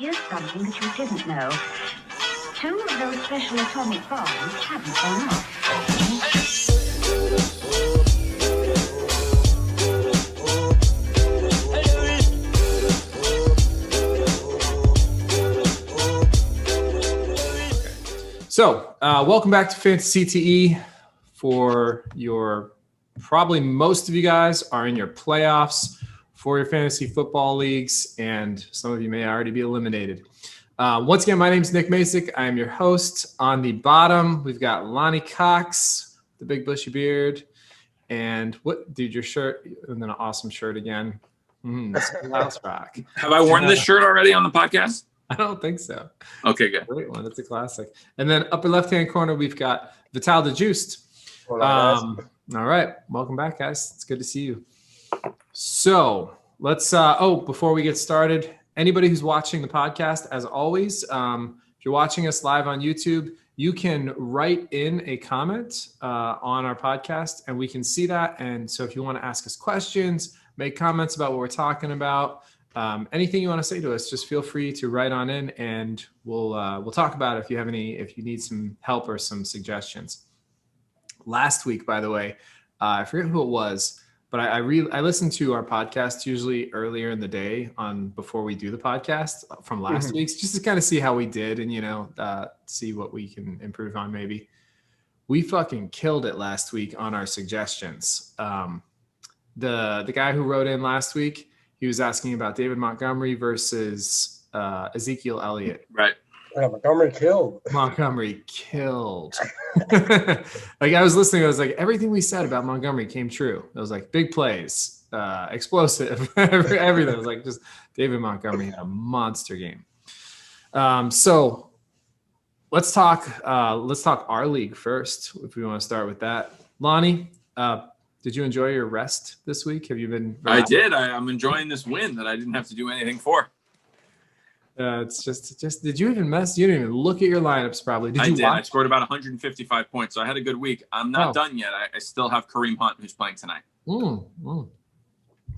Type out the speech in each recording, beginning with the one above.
here's something that you didn't know. 2 of those special atomic bombs haven't gone off. So, welcome back to fantaCTE. For your, probably most of you guys are in your playoffs for your fantasy football leagues, and some of you may already be eliminated. Once again, my name is Nick Masick. I am your host. On the bottom, we've got Lonnie Cox, the big bushy beard, and what, dude, your shirt, and then an awesome shirt again. Louse Rock. Have I worn this shirt already on the podcast? I don't think so. Okay, good. Great one. It's a classic. And then upper left-hand corner, we've got Vital the Juiced. All right. Welcome back, guys. It's good to see you. So let's, before we get started, anybody who's watching the podcast, as always, if you're watching us live on YouTube, you can write in a comment on our podcast and we can see that. And so if you want to ask us questions, make comments about what we're talking about, anything you want to say to us, just feel free to write on in and we'll talk about it if you need some help or some suggestions. Last week, by the way, I forget who it was, but I listened to our podcast usually earlier in the day before we do the podcast from last week's, just to kind of see how we did and see what we can improve on. Maybe we fucking killed it last week on our suggestions. The guy who wrote in last week, he was asking about David Montgomery versus Ezekiel Elliott. Right. Yeah, Montgomery killed. Like I was listening, I was like, everything we said about Montgomery came true. It was like big plays, explosive, everything. It was like just David Montgomery had a monster game. So let's talk our league first, if we want to start with that. Lonnie, did you enjoy your rest this week? Have you been? I did. I'm enjoying this win that I didn't have to do anything for. It's just. Did you even mess? You didn't even look at your lineups, probably. Did you? I scored about 155 points, so I had a good week. I'm not done yet. I still have Kareem Hunt, who's playing tonight.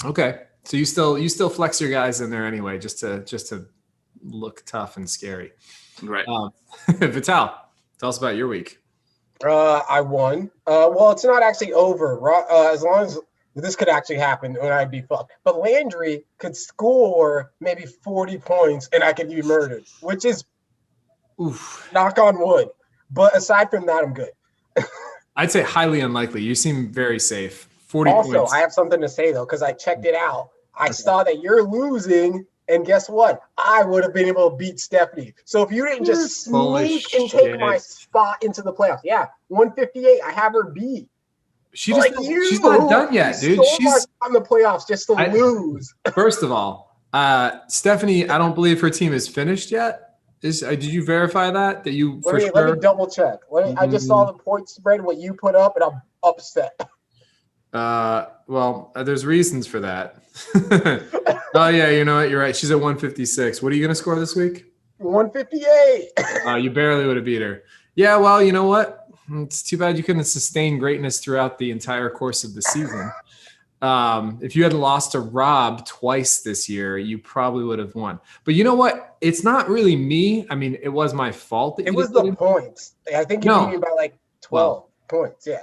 Okay, so you still flex your guys in there anyway, just to look tough and scary. Right. Vital, tell us about your week. I won. Well, it's not actually over. As long as this could actually happen, and I'd be fucked. But Landry could score maybe 40 points, and I could be murdered, which is knock on wood. But aside from that, I'm good. I'd say highly unlikely. You seem very safe. 40 also, points. I have something to say, though, because I checked it out. I saw that you're losing, and guess what? I would have been able to beat Stephanie. So if you didn't just sneak and take my spot into the playoffs, 158, I have her beat. She's not done yet, dude. She's on the playoffs just to lose. First of all, Stephanie, I don't believe her team is finished yet. Did you verify that you for sure? Let me double check. I just saw the point spread, what you put up, and I'm upset. Well, there's reasons for that. Oh yeah, you know what? You're right. She's at 156. What are you gonna score this week? 158. You barely would have beat her. Yeah, well, you know what? It's too bad you couldn't sustain greatness throughout the entire course of the season. If you had lost to Rob twice this year, you probably would have won. But you know what? It's not really me. I mean, it was my fault. It was the points. I think you beat me by like 12 points. Yeah.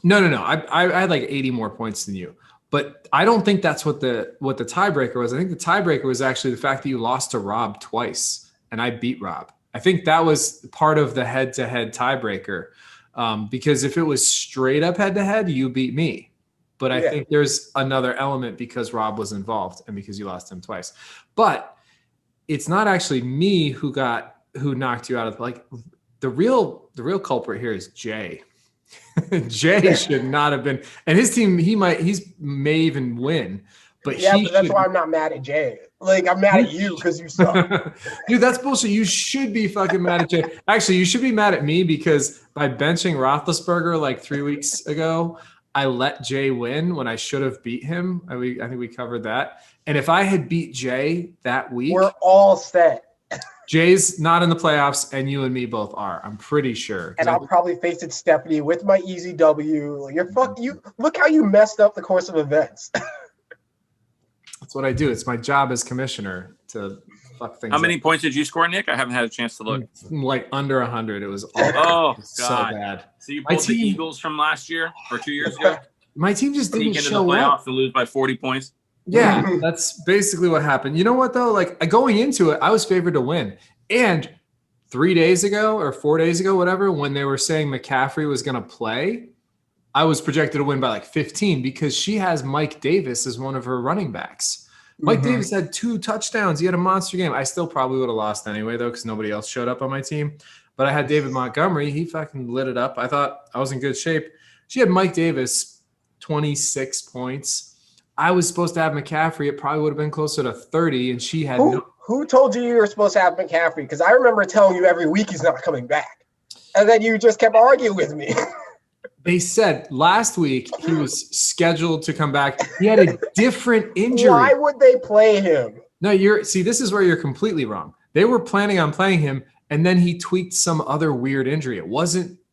No. I had like 80 more points than you. But I don't think that's what the tiebreaker was. I think the tiebreaker was actually the fact that you lost to Rob twice and I beat Rob. I think that was part of the head-to-head tiebreaker. Because if it was straight up head-to-head, you beat me. But I think there's another element because Rob was involved and because you lost him twice. But it's not actually me who knocked you out of the real culprit here is Jay. Jay should not have been, and his team he may even win. But that's why I'm not mad at Jay. Like, I'm mad at you because you suck. Dude, that's bullshit. You should be fucking mad at Jay. Actually, you should be mad at me because by benching Roethlisberger like 3 weeks ago, I let Jay win when I should have beat him. I think we covered that. And if I had beat Jay that week, we're all set. Jay's not in the playoffs, and you and me both are. I'm pretty sure. And I'll probably face it, Stephanie, with my easy W. You look how you messed up the course of events. That's what I do. It's my job as commissioner to fuck things How many up. points did you score, Nick? I haven't had a chance to look. Like under 100. It was awful. Oh, so God. bad. So you pulled the Eagles from last year or 2 years ago? My team just didn't Sneak into the show playoffs up. to lose by 40 points? Yeah, that's basically what happened. You know what, though? Like, going into it, I was favored to win. And 3 days ago or 4 days ago, whatever, when they were saying McCaffrey was going to play, I was projected to win by like 15 because she has Mike Davis as one of her running backs. Mike Davis had 2 touchdowns. He had a monster game. I still probably would have lost anyway, though, because nobody else showed up on my team. But I had David Montgomery. He fucking lit it up. I thought I was in good shape. She had Mike Davis, 26 points. I was supposed to have McCaffrey. It probably would have been closer to 30, and she had Who told you were supposed to have McCaffrey? Because I remember telling you every week he's not coming back. And then you just kept arguing with me. They said last week he was scheduled to come back. He had a different injury. Why would they play him? No, this is where you're completely wrong. They were planning on playing him, and then he tweaked some other weird injury.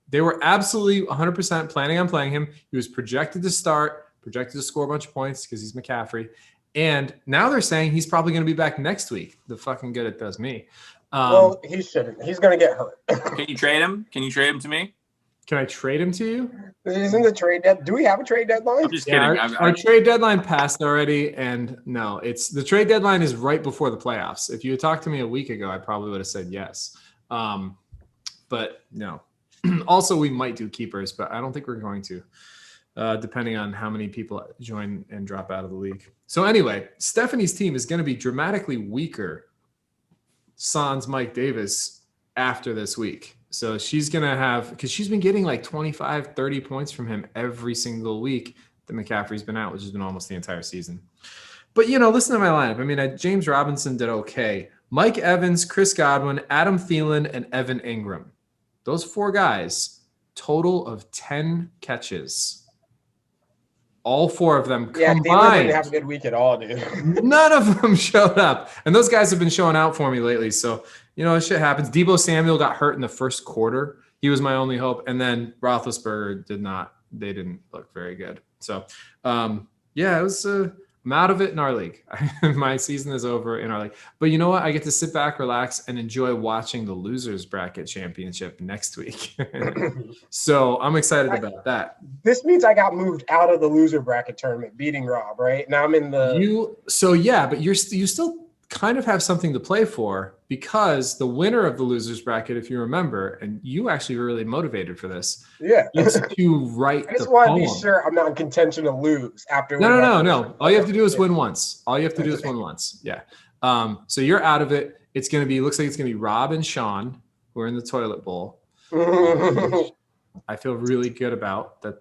They were absolutely 100% planning on playing him. He was projected to start, projected to score a bunch of points because he's McCaffrey. And now they're saying he's probably going to be back next week. The fucking good it does me. Well, he shouldn't. He's going to get hurt. Can you trade him? Can you trade him to me? Can I trade him to you? Isn't the trade deadline? Do we have a trade deadline? I'm just kidding. Our trade deadline passed already, and no, the trade deadline is right before the playoffs. If you had talked to me a week ago, I probably would have said yes. But no. Also, we might do keepers, but I don't think we're going to, depending on how many people join and drop out of the league. So anyway, Stephanie's team is going to be dramatically weaker, sans Mike Davis, after this week. So she's going to have, because she's been getting like 25, 30 points from him every single week that McCaffrey's been out, which has been almost the entire season. But, listen to my lineup. I mean, James Robinson did okay. Mike Evans, Chris Godwin, Adam Thielen, and Evan Ingram. Those 4 guys, total of 10 catches. All 4 of them combined. Thielen didn't have a good week at all, dude. None of them showed up. And those guys have been showing out for me lately. So, shit happens. Deebo Samuel got hurt in the first quarter. He was my only hope. And then Roethlisberger they didn't look very good. So, it was, I'm out of it in our league. My season is over in our league. But you know what? I get to sit back, relax, and enjoy watching the Losers Bracket Championship next week. So I'm excited about that. This means I got moved out of the loser bracket tournament, beating Rob, right? Now I'm in the... But you still kind of have something to play for, because the winner of the Losers Bracket, if you remember, and you actually were really motivated for this, it's to write. I just want to be sure I'm not in contention to lose after. No. All you have to do is win once. Yeah. So you're out of it. Looks like it's gonna be Rob and Sean who are in the toilet bowl. I feel really good about that.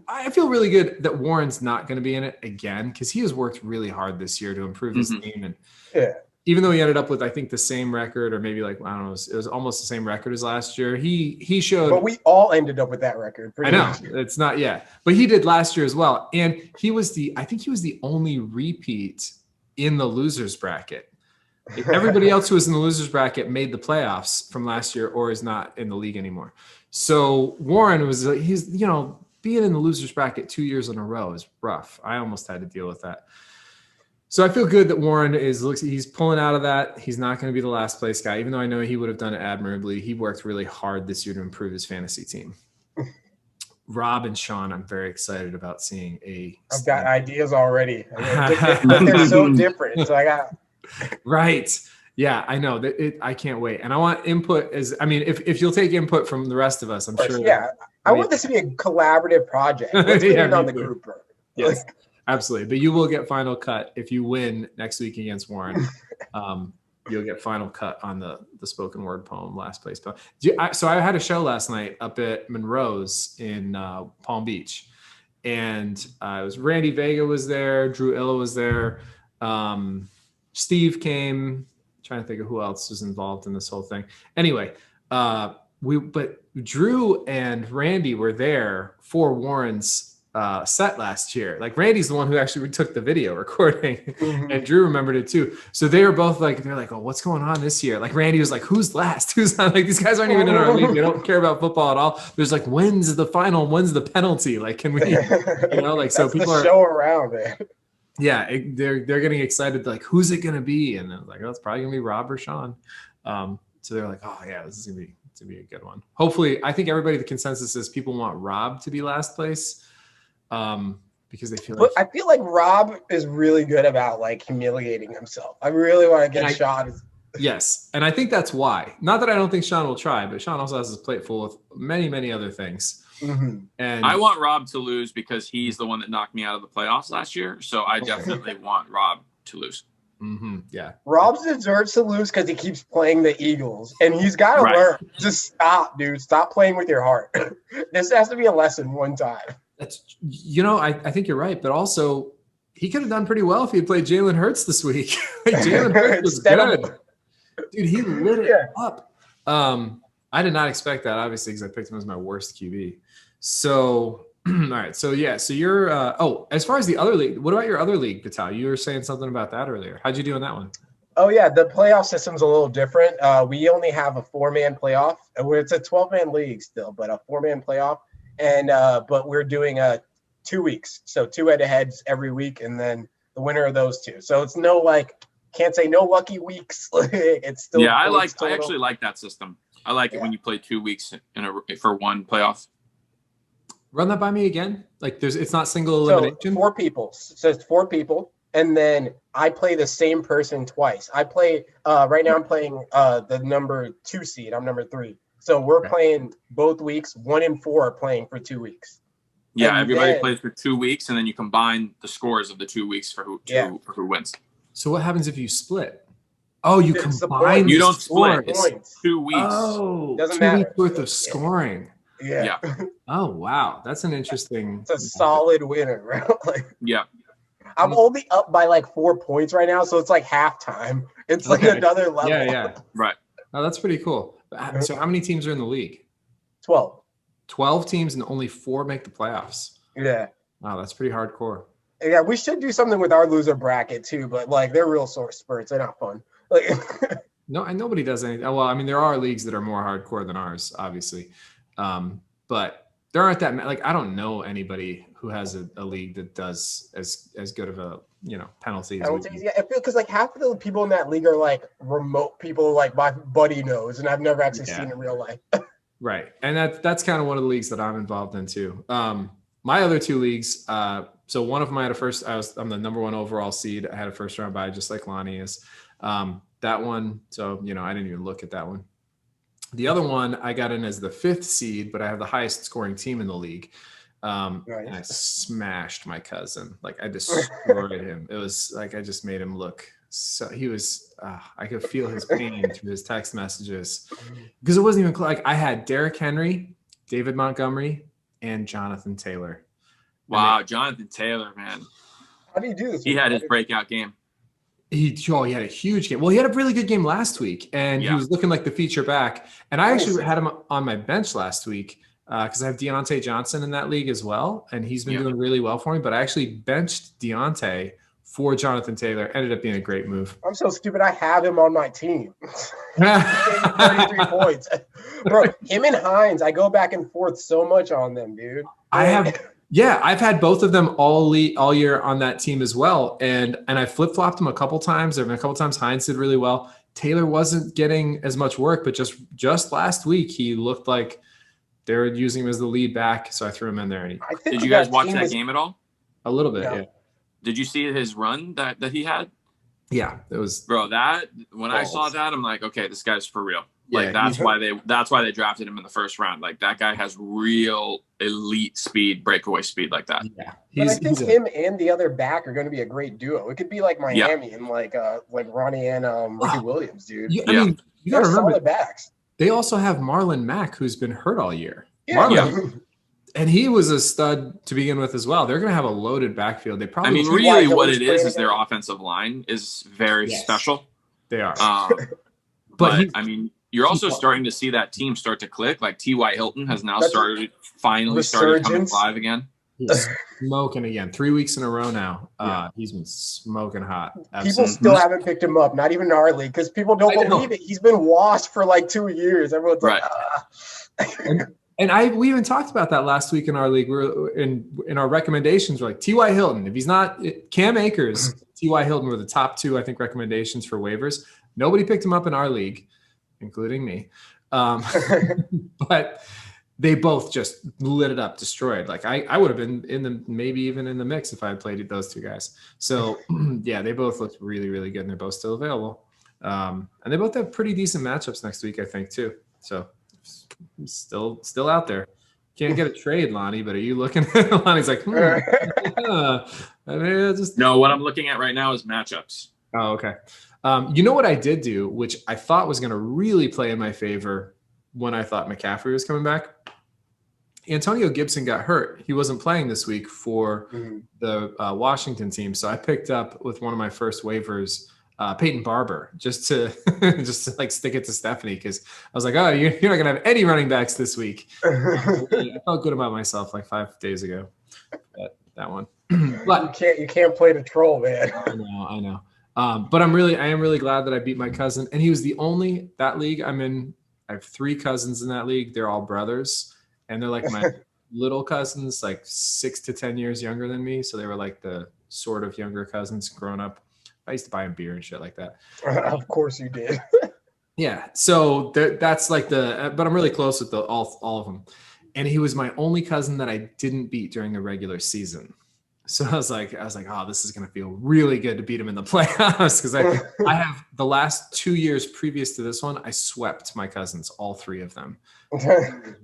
I feel really good that Warren's not going to be in it again, because he has worked really hard this year to improve his team. And even though he ended up with, I think, the same record, or maybe it was almost the same record as last year. He showed. But we all ended up with that record. I know it's not but he did last year as well, and I think he was the only repeat in the losers bracket. Everybody else who was in the losers bracket made the playoffs from last year or is not in the league anymore. So Warren he's being in the losers bracket 2 years in a row is rough. I almost had to deal with that. So I feel good that Warren he's pulling out of that. He's not going to be the last place guy, even though I know he would have done it admirably. He worked really hard this year to improve his fantasy team. Rob and Sean, I'm very excited about seeing I've got ideas already. They're so different. So I got. Right. Yeah, I know that. I can't wait. And I want input if you'll take input from the rest of us, I'm sure. Yeah. I want this to be a collaborative project. Let's get it on the group. Yes, absolutely. But you will get final cut if you win next week against Warren. You'll get final cut on the spoken word poem, last place poem. So I had a show last night up at Monroe's in Palm Beach. And it was Randy Vega was there. Drew Illa was there. Steve came. Trying to think of who else was involved in this whole thing. Anyway, but Drew and Randy were there for Warren's set last year. Like, Randy's the one who actually took the video recording, and Drew remembered it too. So they were both they're like, oh, what's going on this year? Like, Randy was like, who's last? Who's not? Like, these guys aren't even in our league. They don't care about football at all. There's like, when's the final? When's the penalty? Like, can we, so that's people the show around, man. yeah, they're getting excited. Like, who's it gonna be? And I was like, oh, it's probably gonna be Rob or Sean. So they're like, oh yeah, this is gonna be a good one. Hopefully, I think everybody, the consensus is people want Rob to be last place, because they feel like. But I feel like Rob is really good about like humiliating himself. I really want to get Sean. Yes, and I think that's why. Not that I don't think Sean will try, but Sean also has his plate full with many, many other things. Mm-hmm. And I want Rob to lose because he's the one that knocked me out of the playoffs last year. So I definitely want Rob to lose. Mm-hmm, yeah. Rob deserves to lose because he keeps playing the Eagles, and he's got to learn. Just stop, dude. Stop playing with your heart. This has to be a lesson one time. That's, I think you're right, but also he could have done pretty well if he had played Jalen Hurts this week. Jalen Hurts was good. Dude, he lit it up. I did not expect that, obviously, because I picked him as my worst QB. So, all right. So, yeah. So you're as far as the other league, what about your other league, Vital? You were saying something about that earlier. How'd you do in that one? Oh, yeah. The playoff system's a little different. We only have a 4-man playoff. It's a 12-man league still, but a 4-man playoff. And but we're doing 2 weeks. So 2 head-to-heads every week, and then the winner of those 2. So it's no can't say no lucky weeks. It's still I actually like that system. I like it when you play 2 weeks for one playoff. Run that by me again. Like it's not single elimination. So 4 people. So it's 4 people, and then I play the same person twice. I play right now. I'm playing the number 2 seed. I'm number 3. So we're playing both weeks. 1 and 4 are playing for 2 weeks. Yeah, and everybody plays for 2 weeks, and then you combine the scores of the 2 weeks for who wins. So what happens if you split? Oh, you combine. You don't split. It's 2 weeks. Oh, doesn't 2 matter. weeks worth of scoring. Yeah. Oh wow, that's an interesting. It's a solid winner, right? Yeah. I'm only up by 4 points right now, so it's like halftime. It's like another level. Yeah. Right. Oh, that's pretty cool. So how many teams are in the league? 12. 12 teams, and only 4 make the playoffs. Yeah. Wow, that's pretty hardcore. Yeah, we should do something with our loser bracket too, but they're real sore spurts. They're not fun. No, and nobody does anything. Well, I mean, there are leagues that are more hardcore than ours, obviously, but there aren't that many. I don't know anybody who has a league that does as good of a penalties. Yeah, I feel because half of the people in that league are remote people my buddy knows, and I've never actually seen in real life. Right, and that's kind of one of the leagues that I'm involved in too. My other 2 leagues. So one of them I had I'm the number 1 overall seed. I had a first round bye, just like Lonnie is. That one, so I didn't even look at that one. The other one I got in as the 5th seed, but I have the highest scoring team in the league. And I smashed my cousin. I destroyed him. It was I just made him look. So he was. I could feel his pain through his text messages because it wasn't even I had Derrick Henry, David Montgomery, and Jonathan Taylor. Wow, Jonathan Taylor, man. How do you do this? He had his breakout game. He had a huge game. Well, he had a really good game last week, and he was looking like the feature back. And I actually had him on my bench last week because I have Deontay Johnson in that league as well, and he's been doing really well for me. But I actually benched Deontay for Jonathan Taylor. Ended up being a great move. I'm so stupid. I have him on my team. 33 points. Bro, him and Hines, I go back and forth so much on them, dude. I've had both of them all year on that team as well. And I flip-flopped them a couple times. There have been a couple times Hines did really well. Taylor wasn't getting as much work, but just last week he looked like they were using him as the lead back. So I threw him in there. Did you guys watch that game at all? A little bit, yeah. Did you see his run that he had? Yeah, it was. Bro, when I saw that, I'm like, okay, this guy's for real. Yeah, that's why they drafted him in the first round. That guy has real elite speed, breakaway speed like that. Yeah, but I think him and the other back are going to be a great duo. It could be like Miami and like Ronnie and Ricky Williams, dude. I mean, you got to remember solid backs. They also have Marlon Mack, who's been hurt all year. And he was a stud to begin with as well. They're going to have a loaded backfield. They probably. I mean, really, what it is their offensive line is very special. They are. But I mean, you're also starting to see that team start to click. Like T.Y. Hilton has now finally started coming alive again. He's smoking again. 3 weeks in a row now. He's been smoking hot. Absolutely. People still haven't picked him up, not even in our league, because people don't believe it. He's been washed for 2 years. Everyone's And we even talked about that last week in our league. We're in our recommendations. We're like T.Y. Hilton. If he's not Cam Akers, T.Y. Hilton were the top two, I think, recommendations for waivers. Nobody picked him up in our league, including me. But they both just lit it up, destroyed. Like I would have been maybe even in the mix if I had played those two guys. So yeah, they both looked really, really good, and they're both still available. And they both have pretty decent matchups next week, I think, too. So still out there. Can't get a trade, Lonnie, but are you looking at Lonnie's like, I mean, No, what I'm looking at right now is matchups. Oh, okay. You know what I did do, which I thought was going to really play in my favor when I thought McCaffrey was coming back? Antonio Gibson got hurt. He wasn't playing this week for the Washington team. So I picked up with one of my first waivers, Peyton Barber, just to like stick it to Stephanie, because I was like, oh, you're not going to have any running backs this week. I felt good about myself like 5 days ago. That one. But you can't play the troll, man. I know. But I am really glad that I beat my cousin, and he was that league I'm in. I have 3 cousins in that league. They're all brothers, and they're like my little cousins, like 6 to 10 years younger than me. So they were like the sort of younger cousins growing up. I used to buy them beer and shit like that. Of course you did. Yeah. So that's like but I'm really close with all of them. And he was my only cousin that I didn't beat during the regular season. So I was like, oh, this is going to feel really good to beat him in the playoffs, because I have the last 2 years previous to this one, I swept my cousins, all 3 of them,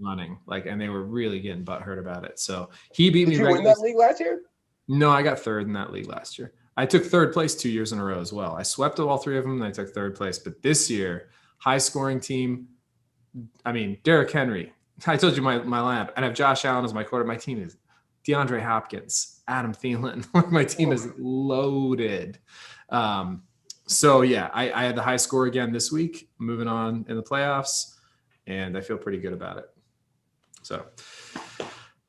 running and they were really getting butthurt about it. So he beat me. Did you win that league last year? No, I got 3rd in that league last year. I took 3rd place 2 years in a row as well. I swept all 3 of them, and I took 3rd place. But this year, high scoring team. I mean, Derrick Henry. I told you my lineup. I have Josh Allen as my quarterback. My team is DeAndre Hopkins, Adam Thielen. My team is loaded. So yeah, I had the high score again this week, moving on in the playoffs, and I feel pretty good about it. So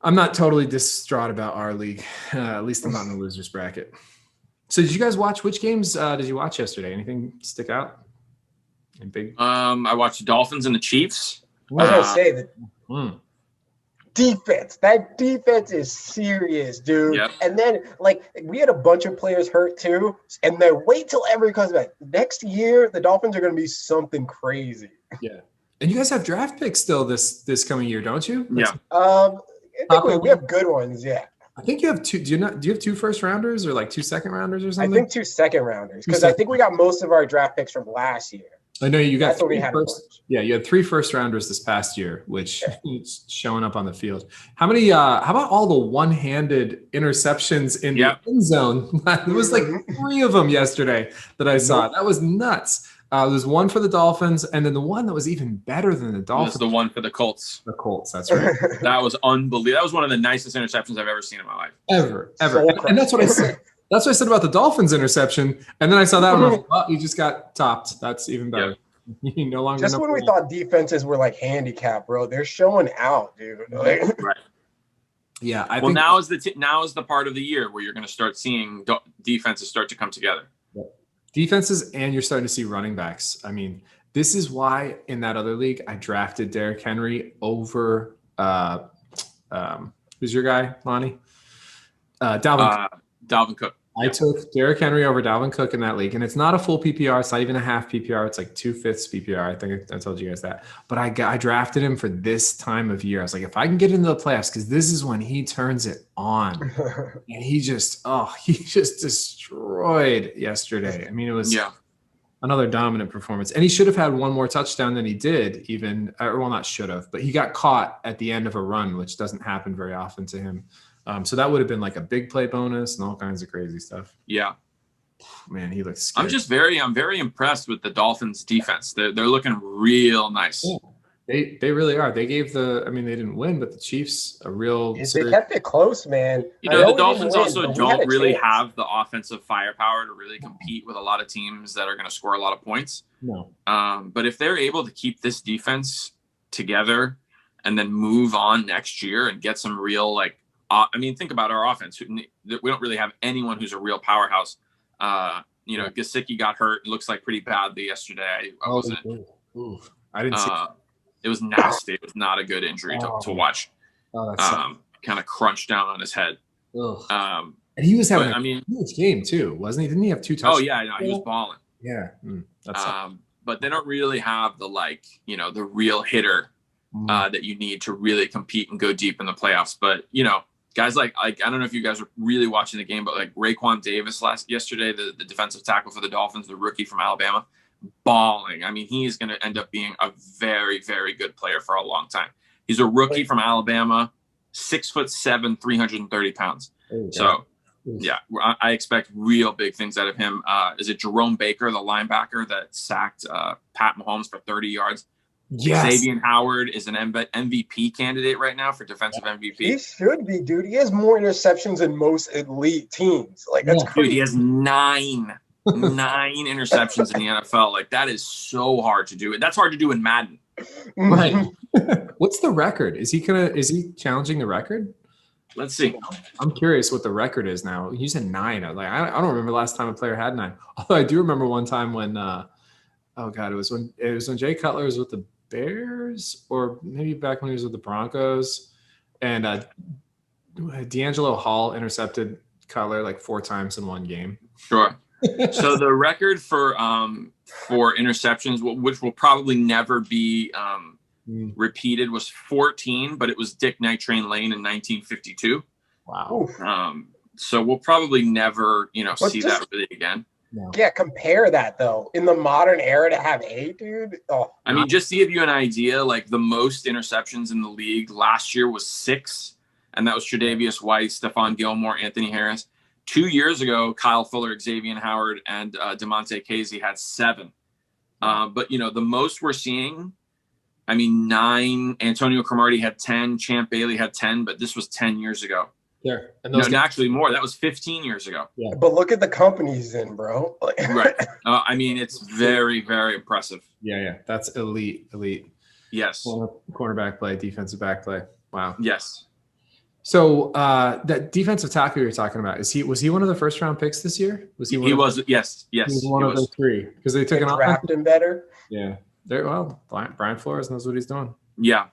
I'm not totally distraught about our league. At least I'm not in the losers bracket. So did you guys watch? Which games did you watch yesterday? Anything stick out? And big? I watched the Dolphins and the Chiefs. I was gonna say that. Defense. That defense is serious, dude. Yep. And then, we had a bunch of players hurt too. And then wait till everyone comes back. Next year, the Dolphins are going to be something crazy. Yeah. And you guys have draft picks still this coming year, don't you? Yeah. I think we have good ones. Yeah. I think you have 2. Do you have 2 first rounders or like 2 second rounders or something? I think 2 second rounders, because I think we got most of our draft picks from last year. I know you got That's what we had. You had 3 first rounders this past year, which is showing up on the field. How many? How about all the one-handed interceptions in the end zone? There was like 3 of them yesterday that I saw. That was nuts. There's one for the Dolphins, and then the one that was even better than the Dolphins. Was the one for the Colts. The Colts, that's right. That was unbelievable. That was one of the nicest interceptions I've ever seen in my life. Ever. And that's what I said. That's what I said about the Dolphins interception. And then I saw that one. I was like, well, you just got topped. That's even better. Yep. You no longer. Just when we thought defenses were like handicapped, bro, they're showing out, dude. Right. Yeah. I think now is the part of the year where you're going to start seeing defenses start to come together. Defenses, and you're starting to see running backs. I mean, this is why in that other league I drafted Derrick Henry over who's your guy, Lonnie? Dalvin Cook. I took Derrick Henry over Dalvin Cook in that league, and it's not a full PPR. It's not even a half PPR. It's like 2/5 PPR. I think I told you guys that. But I drafted him for this time of year. I was like, if I can get into the playoffs, because this is when he turns it on. And he just destroyed yesterday. I mean, it was another dominant performance. And he should have had one more touchdown than he did, not should have, but he got caught at the end of a run, which doesn't happen very often to him. So that would have been like a big play bonus and all kinds of crazy stuff. Yeah. Man, he looks scary. I'm very impressed with the Dolphins defense. They're looking real nice. Yeah. They really are. They gave they didn't win, but the Chiefs a real they kept it close, man. The Dolphins also don't really have the offensive firepower to really compete with a lot of teams that are going to score a lot of points. No. But if they're able to keep this defense together and then move on next year and get some real think about our offense. We don't really have anyone who's a real powerhouse. Gesicki got hurt. It looks like pretty badly yesterday. I didn't see. It was nasty. It was not a good injury to watch. Oh, that's kind of crunched down on his head. and he was having a huge game too, wasn't he? Didn't he have 2 touchdowns? Oh yeah, no, he was balling. Yeah. But they don't really have the the real hitter that you need to really compete and go deep in the playoffs. But guys like I don't know if you guys were really watching the game, but like Raekwon Davis yesterday, the defensive tackle for the Dolphins, the rookie from Alabama, balling. I mean, he's going to end up being a very, very good player for a long time. He's a rookie from Alabama, 6'7", 330 pounds. So yeah, I expect real big things out of him. Is it Jerome Baker, the linebacker that sacked Pat Mahomes for 30 yards? Yes. Xavier Howard is an MVP candidate right now for defensive MVP. He should be, dude. He has more interceptions than most elite teams. Like, that's crazy. Dude, he has 9 interceptions in the NFL. Like, that is so hard to do. That's hard to do in Madden. Right. What's the record? Is he challenging the record? Let's see. I'm curious what the record is now. You said 9. I don't remember the last time a player had 9. Although I do remember one time when it was when Jay Cutler was with the Bears, or maybe back when he was with the Broncos, and D'Angelo Hall intercepted Cutler like 4 times in one game. Sure. So the record for interceptions, which will probably never be repeated, was 14, but it was Dick Night Train Lane in 1952. Wow. So we'll probably never, see that really again. No. Yeah, compare that though. In the modern era to have 8, dude. Oh. I mean, just to give you an idea, like the most interceptions in the league last year was 6, and that was Tre'Davious White, Stephon Gilmore, Anthony Harris. 2 years ago, Kyle Fuller, Xavier Howard, and DeMonte Casey had 7. But the most we're seeing, 9. Antonio Cromartie had 10. Champ Bailey had 10, but this was 10 years ago. Yeah, and actually more. That was 15 years ago. Yeah, but look at the companies in, bro. Right. It's very, very impressive. Yeah. That's elite. Yes. Cornerback play, defensive back play. Wow. Yes. So that defensive tackle you're talking about, was he one of the first round picks this year? Was he? Yes. He was one of those 3 because they took an draft him better. Yeah. Brian Flores knows what he's doing. Yeah.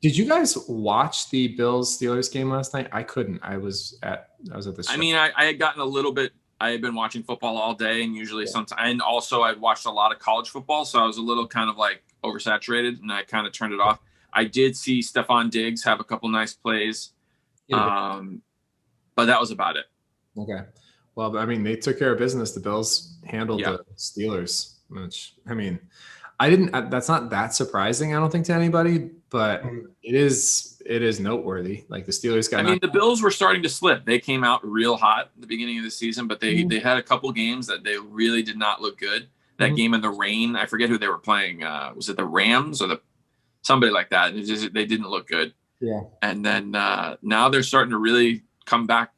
Did you guys watch the Bills-Steelers game last night? I couldn't. I was at the show. I had gotten a little bit. I had been watching football all day, and usually sometimes, and also I'd watched a lot of college football, so I was a little kind of like oversaturated, and I kind of turned it off. I did see Stephon Diggs have a couple nice plays, but that was about it. Okay. Well, they took care of business. The Bills handled the Steelers, which that's not that surprising, I don't think, to anybody, but it is noteworthy. Like the Steelers got. The Bills were starting to slip. They came out real hot at the beginning of the season, but they had a couple games that they really did not look good. That game in the rain, I forget who they were playing. Was it the Rams or somebody like that? They didn't look good. Yeah. And then now they're starting to really come back,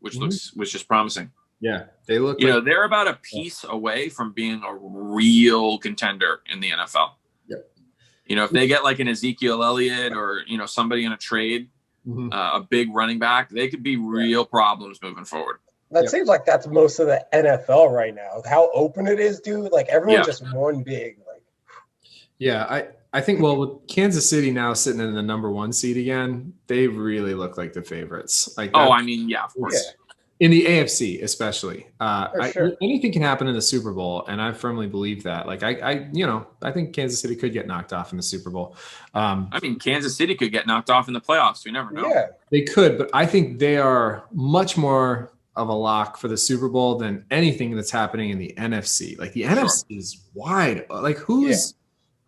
which is promising. Yeah, they look. They're about a piece away from being a real contender in the NFL. Yep. If they get like an Ezekiel Elliott or somebody in a trade, a big running back, they could be real problems moving forward. That seems like that's most of the NFL right now. How open it is, dude. Like everyone's just one big. Like. Yeah, I think. Well, with Kansas City now sitting in the number 1 seed again, they really look like the favorites. Like, of course. Yeah. In the AFC, especially, sure. Anything can happen in the Super Bowl, and I firmly believe that. Like, I think Kansas City could get knocked off in the Super Bowl. Kansas City could get knocked off in the playoffs. We never know. Yeah, they could, but I think they are much more of a lock for the Super Bowl than anything that's happening in the NFC. Like the NFC is wide. Like who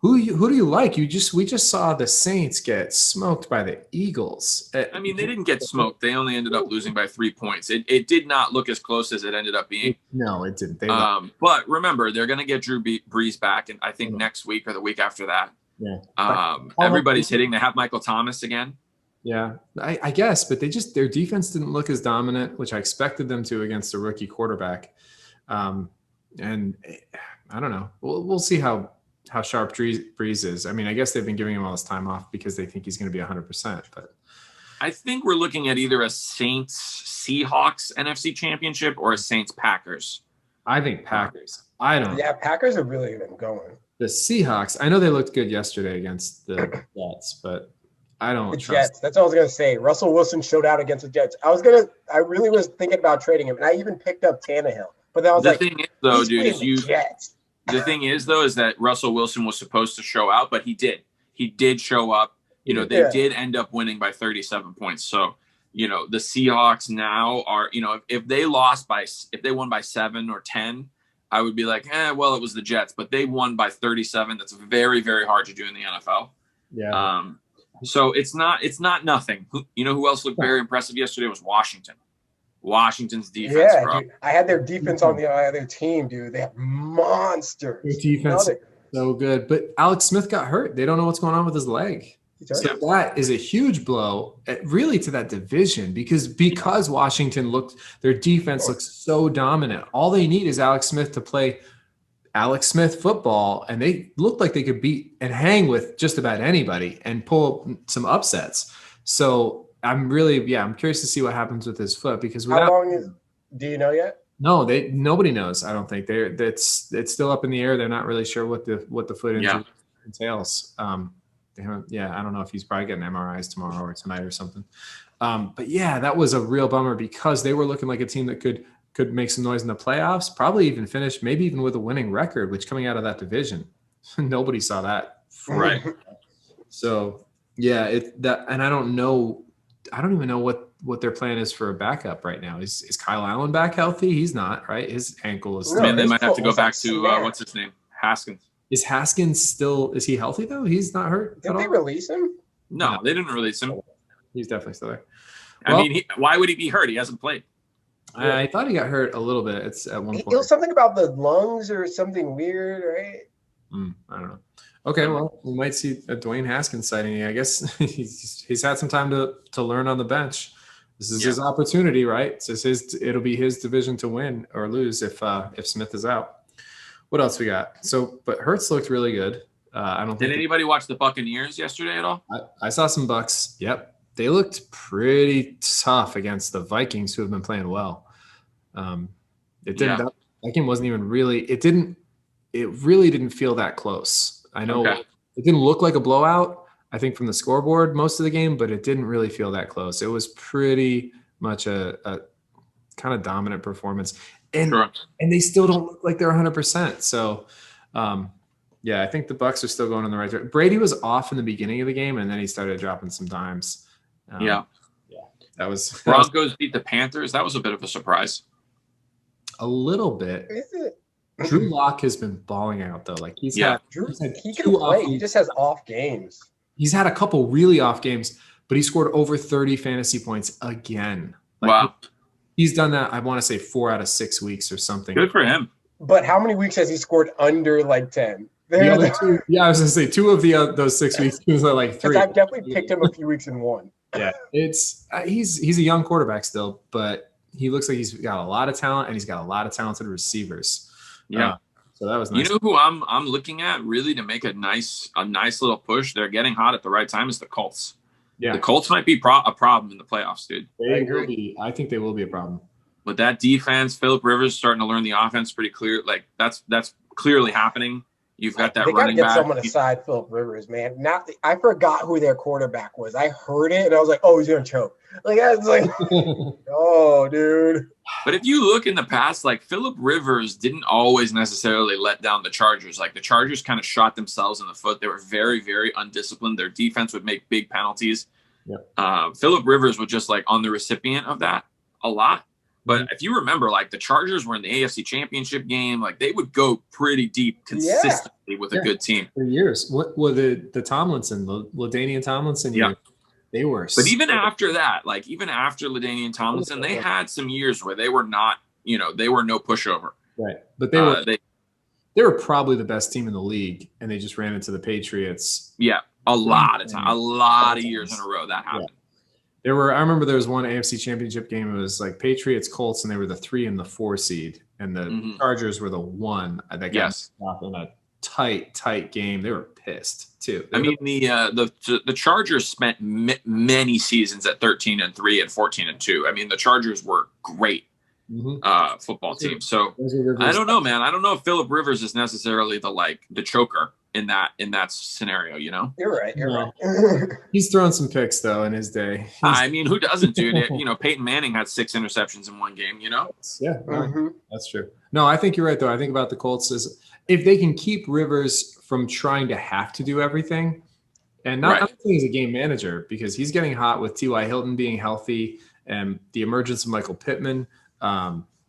do you like? We just saw the Saints get smoked by the Eagles. They didn't get smoked. They only ended up losing by 3 points. It did not look as close as it ended up being. No, it didn't. But remember, they're going to get Drew Brees back, and I think next week or the week after that. Yeah. Everybody's hitting. They have Michael Thomas again. Yeah, I guess, but their defense didn't look as dominant, which I expected them to against a rookie quarterback. And I don't know. We'll see how sharp Breeze is. I guess they've been giving him all this time off because they think he's going to be 100%. But I think we're looking at either a Saints-Seahawks NFC Championship or a Saints-Packers. I think Packers. I don't. Yeah, Packers have really been going. The Seahawks, I know they looked good yesterday against the Jets, but I don't The trust Jets. That's what I was gonna say. Russell Wilson showed out against the Jets. I really was thinking about trading him, and I even picked up Tannehill. But then I was The like, thing is, though, he's dude, playing is the Jets. the thing is, though, is that Russell Wilson was supposed to show out, but he did. He did show up. You know, they did end up winning by 37 points. So, you know, the Seahawks now are, you know, if they won by 7 or 10, I would be like, well, it was the Jets, but they won by 37. That's very, very hard to do in the NFL. Yeah. So it's not nothing. You know who else looked very impressive yesterday was Washington. Washington's defense, bro. Dude. I had their defense on the other team, dude. They have monsters. Their defense is so good. But Alex Smith got hurt. They don't know what's going on with his leg. So that is a huge blow, really, to that division because Washington their defense looks so dominant. All they need is Alex Smith to play Alex Smith football, and they look like they could beat and hang with just about anybody and pull some upsets. So I'm curious to see what happens with his foot because how long do you know yet? No, nobody knows. I don't think it's still up in the air. They're not really sure what the foot injury entails. I don't know if he's probably getting MRIs tomorrow or tonight or something. But yeah, that was a real bummer because they were looking like a team that could make some noise in the playoffs, probably even finish, maybe even with a winning record, which coming out of that division, nobody saw that. Right. So yeah, and I don't even know what their plan is for a backup right now. Is Kyle Allen back healthy? He's not, right? His ankle is. Man, they might have to go back to what's his name, Haskins. Is Haskins still? Is he healthy though? He's not hurt. Did they release him? No, they didn't release him. He's definitely still there. I mean, why would he be hurt? He hasn't played. I thought he got hurt a little bit. It's at one point. It was something about the lungs or something weird, right? I don't know. Okay, well, we might see a Dwayne Haskins sighting. I guess he's had some time to learn on the bench. This is his opportunity, right? It'll be his division to win or lose if Smith is out. What else we got? But Hurts looked really good. Did anybody watch the Buccaneers yesterday at all? I saw some Bucks. Yep, they looked pretty tough against the Vikings, who have been playing well. That game wasn't even really. It really didn't feel that close. I know it didn't look like a blowout, I think, from the scoreboard most of the game, but it didn't really feel that close. It was pretty much a kind of dominant performance. And they still don't look like they're 100%. So, I think the Bucks are still going in the right direction. Brady was off in the beginning of the game, and then he started dropping some dimes. That was Broncos beat the Panthers. That was a bit of a surprise. A little bit. Is it? Drew Lock has been balling out though. Like he can play. He just has off games. He's had a couple really off games, but he scored over 30 fantasy points again. Wow. He's done that, I want to say 4 out of 6 weeks or something. Good for him. But how many weeks has he scored under like 10? I was going to say 2 of those 6 weeks. He was like 3. I've definitely picked him a few weeks in one. Yeah, it's he's a young quarterback still, but he looks like he's got a lot of talent and he's got a lot of talented receivers. Yeah. So that was nice. You know who I'm looking at really to make a nice little push? They're getting hot at the right time is the Colts. Yeah. The Colts might be a problem in the playoffs, dude. I think they will be a problem. With that defense, Phillip Rivers starting to learn the offense pretty clear. Like that's clearly happening. You've got that running back. They got to get someone aside Phillip Rivers, man. I forgot who their quarterback was. I heard it and I was like, oh, he's gonna choke. Like I was like, oh, dude. But if you look in the past, like Phillip Rivers didn't always necessarily let down the Chargers. Like the Chargers kind of shot themselves in the foot. They were very, very undisciplined. Their defense would make big penalties. Yep. Phillip Rivers was just like on the recipient of that a lot. But if you remember, like the Chargers were in the AFC Championship game, like they would go pretty deep consistently with a good team for years. What were the Tomlinson, LaDainian Tomlinson? Yeah, they were. But even after that, like even after LaDainian Tomlinson, they had some years where they were not, they were no pushover. Right, but they were probably the best team in the league, and they just ran into the Patriots. Yeah, a lot of years in a row that happened. Yeah. I remember there was one AFC Championship game. It was like Patriots, Colts, and they were the 3 and the 4 seed, and the Chargers were the 1 that got stopped in a tight game. They were pissed too. I mean, the Chargers spent many seasons at 13-3 and 14-2. I mean, the Chargers were great football team. So I don't know, man. I don't know if Phillip Rivers is necessarily the choker in that scenario. You know, You're right. You're No. right. He's thrown some picks though in his day. I mean, who doesn't, dude? You know, Peyton Manning had 6 interceptions in one game. You know, Yeah, Mm-hmm. that's true. No, I think you're right though. I think about the Colts is if they can keep Rivers from trying to have to do everything, and not Right. I'm saying he's a game manager because he's getting hot with T.Y. Hilton being healthy and the emergence of Michael Pittman.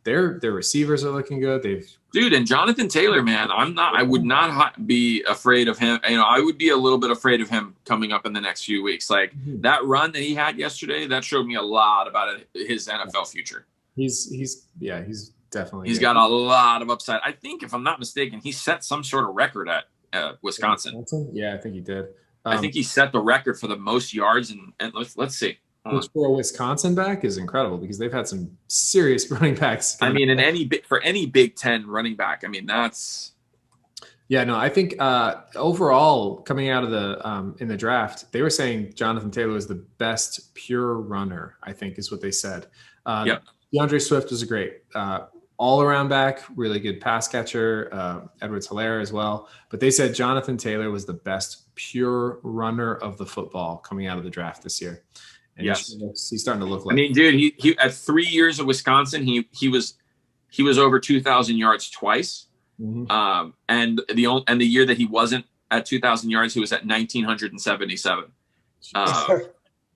Their receivers are looking good. Dude, and Jonathan Taylor, man, I would not be afraid of him. You know, I would be a little bit afraid of him coming up in the next few weeks. Like that run that he had yesterday, that showed me a lot about his NFL future. He's definitely He's good. got a lot of upside. I think, if I'm not mistaken, he set some sort of record at Wisconsin. Yeah, I think he did. I think he set the record for the most yards. And let's see. Which for a Wisconsin back is incredible because they've had some serious running backs. I mean, for any Big Ten running back, I mean, that's. Yeah, no, I think overall coming out of the in the draft, they were saying Jonathan Taylor was the best pure runner. I think is what they said. DeAndre Swift was a great all-around back, really good pass catcher. Edwards-Helaire as well, but they said Jonathan Taylor was the best pure runner of the football coming out of the draft this year. And yes, he's starting to look like. I mean, dude, he at 3 years of Wisconsin, he was over 2,000 yards twice. Mm-hmm. And the year that he wasn't at 2,000 yards, he was at 1,977.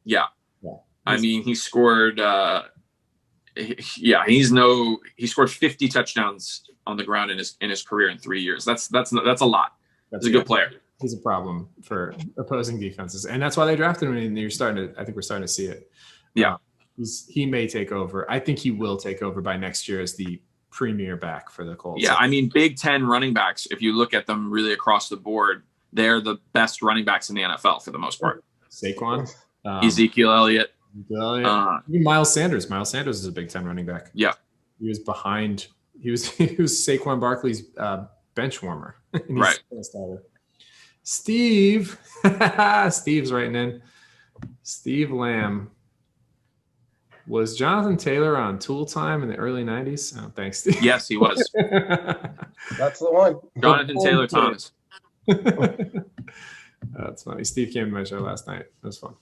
Yeah. I mean, he scored. He scored 50 touchdowns on the ground in his career in 3 years. That's a lot. He's a good player. He's a problem for opposing defenses, and that's why they drafted him. And I think we're starting to see it. Yeah, he may take over. I think he will take over by next year as the premier back for the Colts. Yeah, I mean, Big Ten running backs, if you look at them really across the board, they're the best running backs in the NFL for the most part. Saquon, Ezekiel Elliott, even Miles Sanders. Miles Sanders is a Big Ten running back. Yeah, he was behind. He was Saquon Barkley's bench warmer. Right. Steve, Steve's writing in. Steve Lamb. Was Jonathan Taylor on Tool Time in the early 90s? Oh, thanks, Steve. Yes, he was. That's the one. Jonathan Taylor Thomas. That's funny. Steve came to my show last night. It was fun.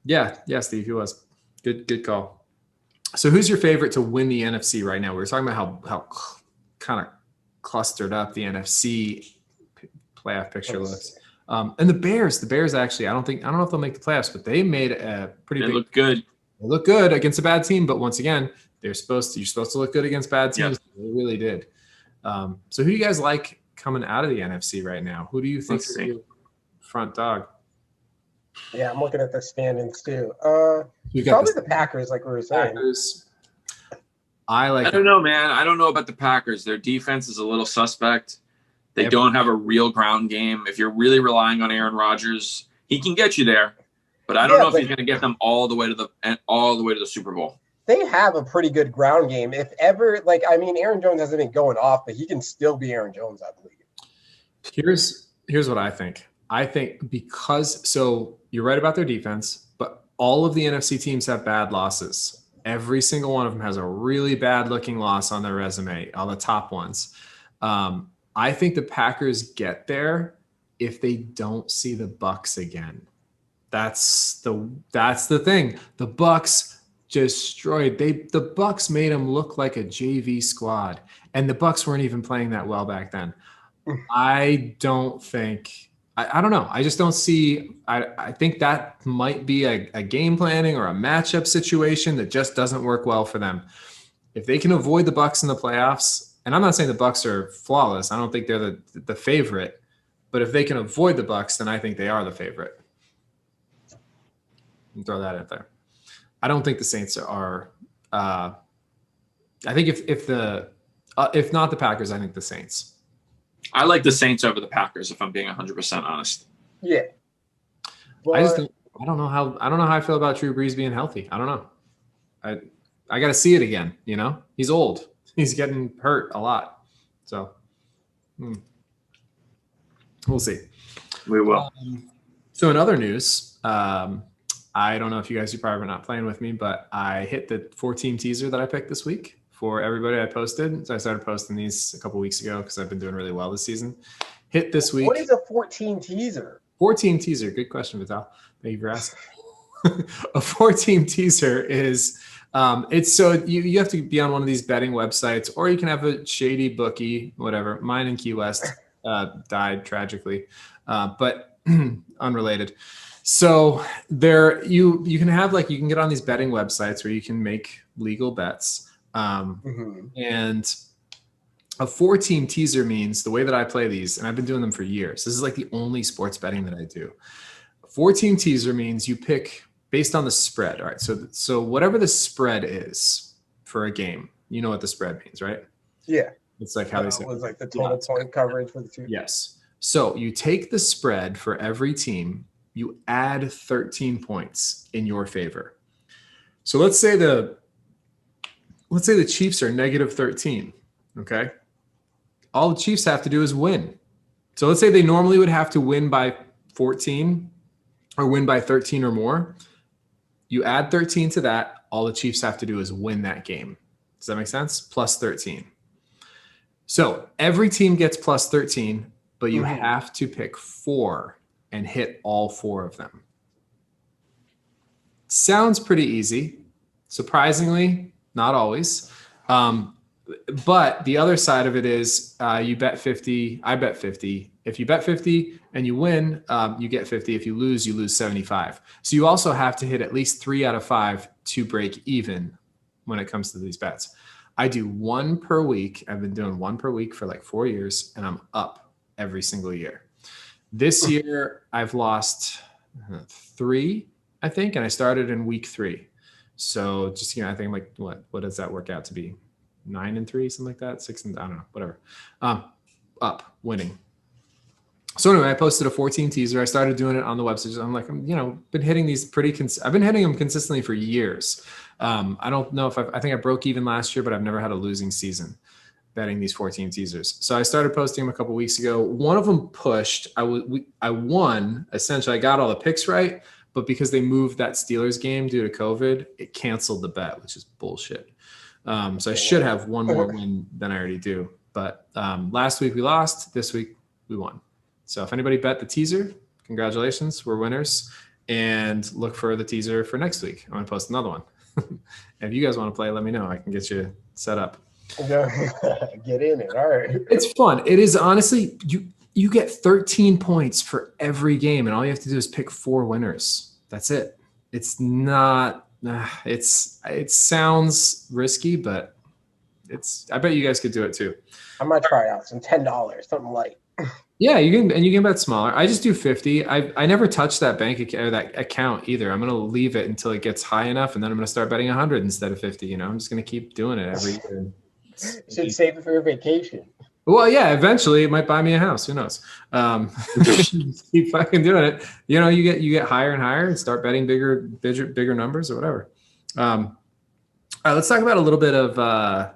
Yeah, Steve, he was. Good call. So who's your favorite to win the NFC right now? We were talking about how kind of clustered up the NFC playoff picture looks. And the Bears actually, I don't know if they'll make the playoffs, but they made a pretty big. They look good. They look good against a bad team, but once again, you're supposed to look good against bad teams. Yep. They really did. So who do you guys like coming out of the NFC right now? Who do you think is the front dog? Yeah, I'm looking at the standings too. Probably the Packers, like we were saying. Packers. I don't know, man. I don't know about the Packers. Their defense is a little suspect. They don't have a real ground game. If you're really relying on Aaron Rodgers, he can get you there, but I don't know if he's going to get them all the way to the Super Bowl. They have a pretty good ground game. If ever, Aaron Jones hasn't been going off, but he can still be Aaron Jones, I believe. Here's what I think. I think so you're right about their defense, but all of the NFC teams have bad losses. Every single one of them has a really bad looking loss on their resume, all the top ones. I think the Packers get there if they don't see the Bucs again. That's the thing. The Bucs destroyed. The Bucs made them look like a JV squad, and the Bucs weren't even playing that well back then. I don't know. I just don't see. I think that might be a game planning or a matchup situation that just doesn't work well for them. If they can avoid the Bucs in the playoffs. And I'm not saying the Bucs are flawless. I don't think they're the favorite. But if they can avoid the Bucs, then I think they are the favorite. And throw that out there. I don't think the Saints are. I think if not the Packers, I think the Saints. I like the Saints over the Packers, if I'm being 100% honest. Yeah. But I don't know how I feel about Drew Brees being healthy. I don't know. I got to see it again. You know, he's old. He's getting hurt a lot. So we'll see. We will. So in other news, I I don't know if you guys are probably not playing with me, but I hit the 4-team teaser that I picked this week for everybody I posted. So I started posting these a couple weeks ago because I've been doing really well this season. Hit this week. What is a 14 teaser? 4-team teaser. Good question, Vital. Thank you for asking. A 4-team teaser is it's so you have to be on one of these betting websites, or you can have a shady bookie, whatever. Mine in Key West died tragically, but unrelated. So there you can have you can get on these betting websites where you can make legal bets. And a 4-team teaser means, the way that I play these, and I've been doing them for years, this is like the only sports betting that I do. A 4-team teaser means you pick based on the spread. All right. So whatever the spread is for a game, you know what the spread means, right? Yeah. It's like how they say it was like the total point coverage for the two. Yes. So you take the spread for every team, you add 13 points in your favor. So let's say the Chiefs are -13. Okay. All the Chiefs have to do is win. So let's say they normally would have to win by 14 or win by 13 or more. You add 13 to that. All the Chiefs have to do is win that game. Does that make sense? Plus 13. So every team gets plus 13, but you have to pick 4 and hit all 4 of them. Sounds pretty easy. Surprisingly, not always. But the other side of it is you bet 50, I bet 50. If you bet 50 and you win, you get 50. If you lose 75. So you also have to hit at least 3 out of 5 to break even when it comes to these bets. I do 1 per week. I've been doing 1 per week for like 4 years, and I'm up every single year. This year, I've lost 3, I think, and I started in week 3. So just, I think like what does that work out to be? 9 and 3, something like that. 6 and I don't know, whatever. Up, winning. So anyway, I posted a 4-team teaser. I started doing it on the website. I'm like, been hitting these I've been hitting them consistently for years. I don't know if I think I broke even last year, but I've never had a losing season betting these 4-team teasers. So I started posting them a couple weeks ago. One of them pushed. I won. Essentially, I got all the picks right, but because they moved that Steelers game due to COVID, it canceled the bet, which is bullshit. So I should have one more win than I already do. But last week we lost. This week we won. So if anybody bet the teaser, congratulations, we're winners. And look for the teaser for next week. I'm going to post another one. If you guys want to play, let me know. I can get you set up. Get in it. All right. It's fun. It is honestly, you get 13 points for every game, and all you have to do is pick 4 winners. That's it. It's not, it sounds risky, but I bet you guys could do it too. I might try out some $10, something light. Yeah, you can bet smaller. I just do 50. I never touch that bank account or that account either. I'm going to leave it until it gets high enough, and then I'm going to start betting 100 instead of 50. I'm just going to keep doing it every year. Should save it for your vacation. Well, yeah, eventually it might buy me a house. Who knows? Keep fucking doing it. You get higher and higher and start betting bigger numbers or whatever. All right, let's talk about a little bit of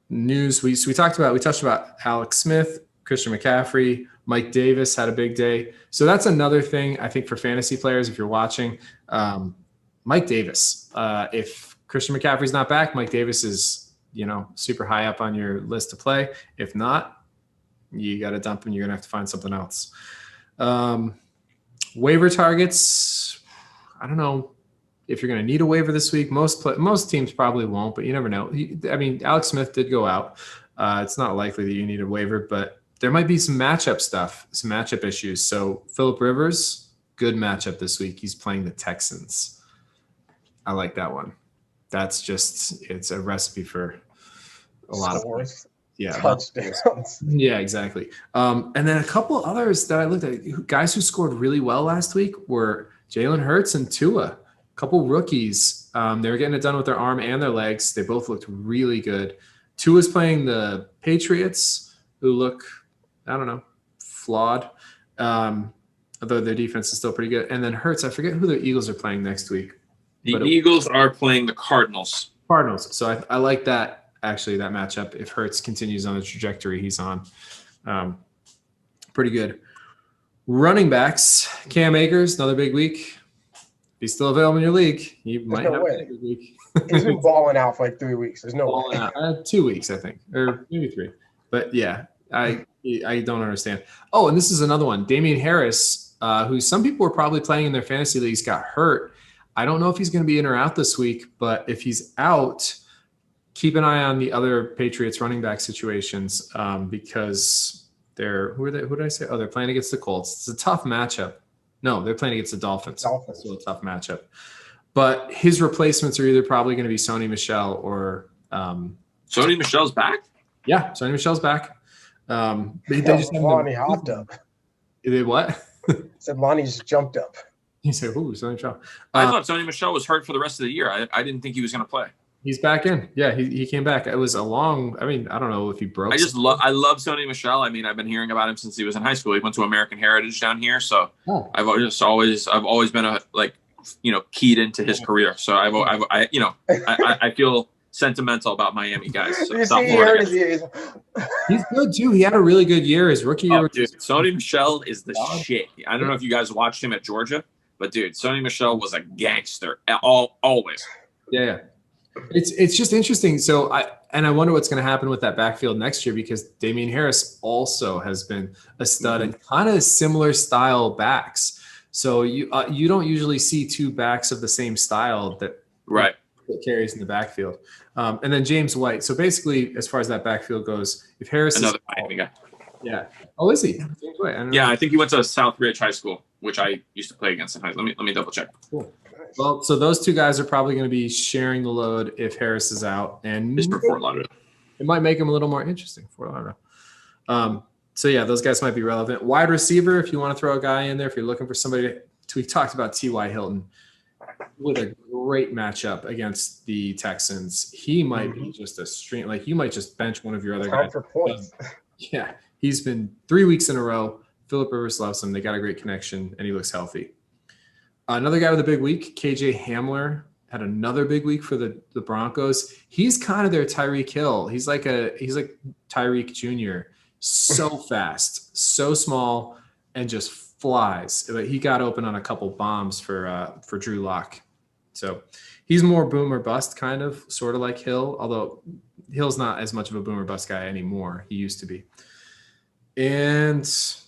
news. We touched about Alex Smith, Christian McCaffrey, Mike Davis had a big day. So that's another thing I think for fantasy players. If you're watching, Mike Davis, if Christian McCaffrey's not back, Mike Davis is, super high up on your list to play. If not, you got to dump him. You're going to have to find something else. Waiver targets. I don't know if you're going to need a waiver this week. Most teams probably won't, but you never know. Alex Smith did go out. It's not likely that you need a waiver, but there might be some matchup stuff, some matchup issues. So Phillip Rivers, good matchup this week. He's playing the Texans. I like that one. It's a recipe for a lot of points. Yeah. Touchdowns. Yeah, exactly. And then a couple others that I looked at, guys who scored really well last week were Jalen Hurts and Tua, a couple rookies. They were getting it done with their arm and their legs. They both looked really good. Tua's playing the Patriots, who look, I don't know, flawed, although their defense is still pretty good. And then Hurts, I forget who the Eagles are playing next week. The Eagles are playing the Cardinals. So I like that, actually, that matchup. If Hurts continues on the trajectory he's on, pretty good. Running backs, Cam Akers, another big week. he's still available in your league, he might no have way. a good week. He's been balling out for like 3 weeks. There's no way. Balling out. 2 weeks, I think, or maybe 3. But yeah, I don't understand. Oh, and this is another one. Damian Harris, who some people were probably playing in their fantasy leagues, got hurt. I don't know if he's going to be in or out this week, but if he's out, keep an eye on the other Patriots running back situations because who did I say? Oh, they're playing against the Colts. It's a tough matchup. No, they're playing against the Dolphins. So a tough matchup. But his replacements are either probably going to be Sony Michel or Sony Michel's back? Yeah, Sony Michel's back. They just Lonnie hopped up. They what? Said Lonnie's jumped up. He said, "Ooh, Sony Michel." I thought Sony Michel was hurt for the rest of the year. I didn't think he was going to play. He's back in. Yeah, he came back. It was a long. I mean, I don't know if he broke. I love Sony Michel. I mean, I've been hearing about him since he was in high school. He went to American Heritage down here, so I've always been keyed into his career. So I feel sentimental about Miami guys. So He's good too. He had a really good year. His rookie year. Dude, Sony Michel is the shit. I don't know if you guys watched him at Georgia, but dude, Sony Michel was a gangster. Always. Yeah. It's just interesting. So I wonder what's going to happen with that backfield next year because Damian Harris also has been a stud and kind of similar style backs. So you don't usually see 2 backs of the same style that carries in the backfield. And then James White. So basically, as far as that backfield goes, if Harris another Miami guy. Yeah. Oh, is he? James White. I think he went to South Ridge High School, which I used to play against in high school. Let me double check. Cool. Well, so those 2 guys are probably going to be sharing the load if Harris is out, and just for Fort Lauderdale. It might make him a little more interesting for Fort Lauderdale. So yeah, those guys might be relevant. Wide receiver, if you want to throw a guy in there, if you're looking for somebody we talked about T.Y. Hilton with a great matchup against the Texans. He might be just a stream. Like you might just bench one of your other guys. For points. Yeah, he's been 3 weeks in a row. Phillip Rivers loves him. They got a great connection, and he looks healthy. Another guy with a big week, KJ Hamler, had another big week for the Broncos. He's kind of their Tyreek Hill. He's like Tyreek Jr. So fast, so small, and just flies. But he got open on a couple bombs for Drew Lock. So he's more boom or bust, kind of, sort of like Hill, although Hill's not as much of a boom or bust guy anymore. He used to be. And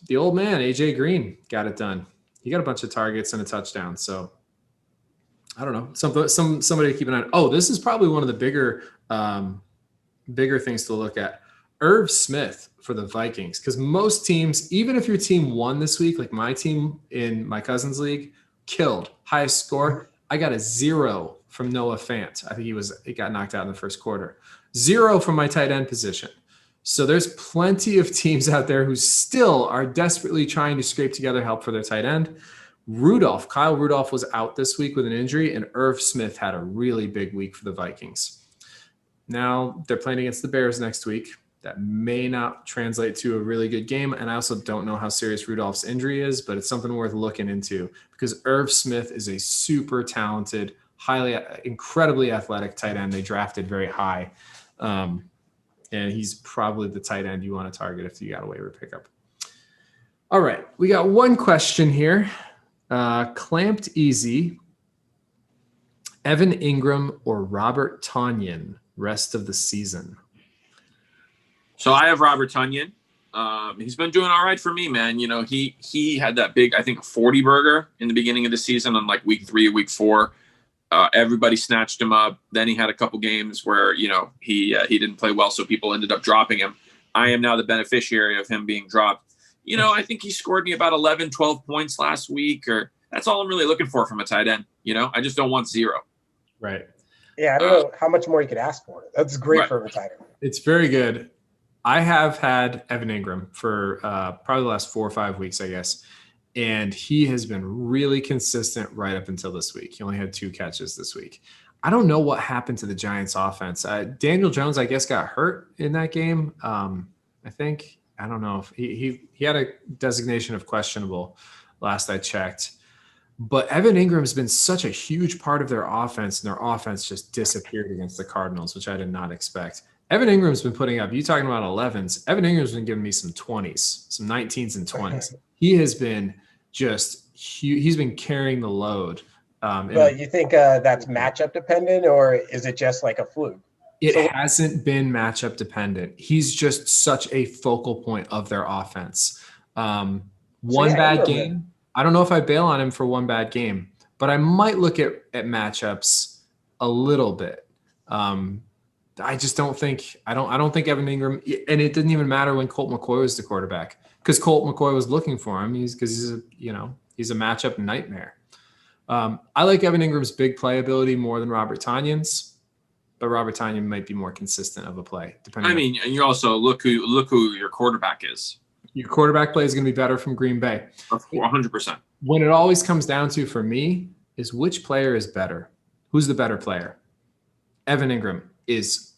the old man, AJ Green, got it done. He got a bunch of targets and a touchdown. So I don't know. Somebody to keep an eye on. Oh, this is probably one of the bigger things to look at. Irv Smith for the Vikings. Because most teams, even if your team won this week, like my team in my cousin's league, killed. Highest score. I got a 0 from Noah Fant. I think he got knocked out in the first quarter. 0 from my tight end position. So there's plenty of teams out there who still are desperately trying to scrape together help for their tight end. Kyle Rudolph was out this week with an injury, and Irv Smith had a really big week for the Vikings. Now they're playing against the Bears next week. That may not translate to a really good game, and I also don't know how serious Rudolph's injury is, but it's something worth looking into because Irv Smith is a super talented, incredibly athletic tight end. They drafted very high. And he's probably the tight end you want to target if you got a waiver pickup. All right. We got one question here. Clamped Easy. Evan Ingram or Robert Tonyan rest of the season? So I have Robert Tonyan. He's been doing all right for me, man. You know, he had that big, I think, 40 burger in the beginning of the season on like week 3 or week 4. Everybody snatched him up. Then he had a couple games where, you know, he didn't play well, so people ended up dropping him. I am now the beneficiary of him being dropped. You know, I think he scored me about 11, 12 points last week, or that's all I'm really looking for from a tight end. You know, I just don't want 0. Right. Yeah, I don't know how much more you could ask for. That's great for a tight end. It's very good. I have had Evan Ingram for probably the last 4 or 5 weeks, I guess. And he has been really consistent right up until this week. He only had 2 catches this week. I don't know what happened to the Giants offense. Daniel Jones, I guess, got hurt in that game. I think, I don't know if he had a designation of questionable last I checked. But Evan Ingram's been such a huge part of their offense, and their offense just disappeared against the Cardinals, which I did not expect. Evan Ingram's been putting up, you talking about 11s, Evan Ingram's been giving me some 20s, some 19s and 20s. He has been just huge. He's been carrying the load But you think that's matchup dependent, or is it just like a fluke? It hasn't been matchup dependent. He's just such a focal point of their offense. One bad game. I don't know if I bail on him for one bad game, but I might look at matchups a little bit. I just don't think I don't think Evan Ingram, and it didn't even matter when Colt McCoy was the quarterback, because Colt McCoy was looking for him. He's a matchup nightmare. I like Evan Ingram's big playability more than Robert Tonyan's. But Robert Tonyan might be more consistent of a play. And you also look who your quarterback is. Your quarterback play is going to be better from Green Bay. 100%. When it always comes down to, for me, is which player is better. Who's the better player? Evan Ingram is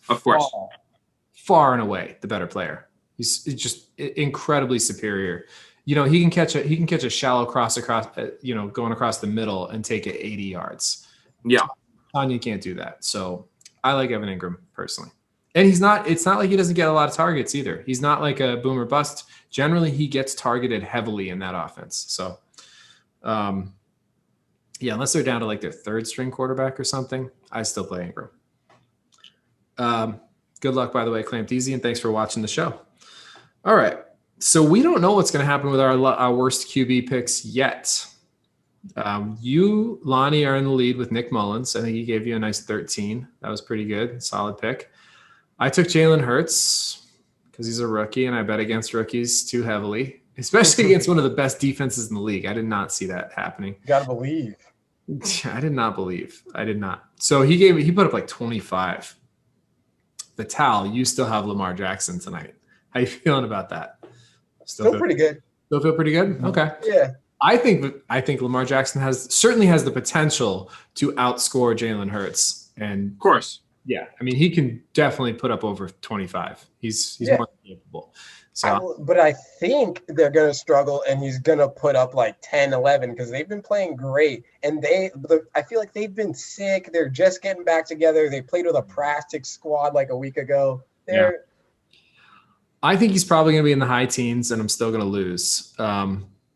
far and away the better player. He's just incredibly superior. He can catch a shallow cross across, going across the middle and take it 80 yards. Yeah, Tonyan can't do that. So I like Evan Ingram personally. And it's not like he doesn't get a lot of targets either. He's not like a boom or bust. Generally, he gets targeted heavily in that offense. So, unless they're down to like their third string quarterback or something, I still play Ingram. Good luck, by the way, Clamped Easy, and thanks for watching the show. All right. So we don't know what's going to happen with our worst QB picks yet. You, Lonnie, are in the lead with Nick Mullins. I think he gave you a nice 13. That was pretty good. Solid pick. I took Jalen Hurts because he's a rookie, and I bet against rookies too heavily, especially against one of the best defenses in the league. I did not see that happening. You gotta believe. I did not believe. I did not. So he put up like 25. Vital, you still have Lamar Jackson tonight. How you feeling about that? Still pretty good. Still feel pretty good? Okay. Yeah. I think Lamar Jackson certainly has the potential to outscore Jalen Hurts. And of course. Yeah. I mean, he can definitely put up over 25. He's more than capable. So, but I think they're going to struggle, and he's going to put up like 10, 11 because they've been playing great. And I feel like they've been sick. They're just getting back together. They played with a practice squad like a week ago. I think he's probably going to be in the high teens, and I'm still going to lose.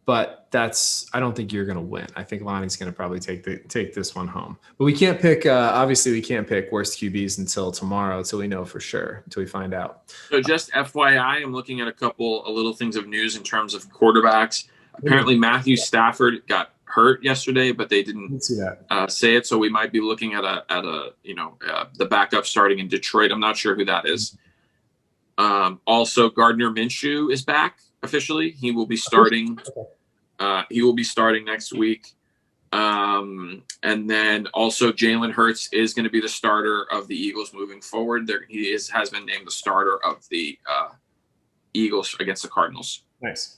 But I don't think you're going to win. I think Lonnie's going to probably take this one home. But we can't pick, obviously we can't pick worst QBs until tomorrow, until we know for sure, until we find out. So just FYI, I'm looking at a little things of news in terms of quarterbacks. Apparently Matthew Stafford got hurt yesterday, but they didn't see that. Say it. So we might be looking at the backup starting in Detroit. I'm not sure who that is. Also, Gardner Minshew is back officially. He will be starting. He will be starting next week. And then also Jalen Hurts is going to be the starter of the Eagles moving forward. He has been named the starter of the Eagles against the Cardinals. Nice.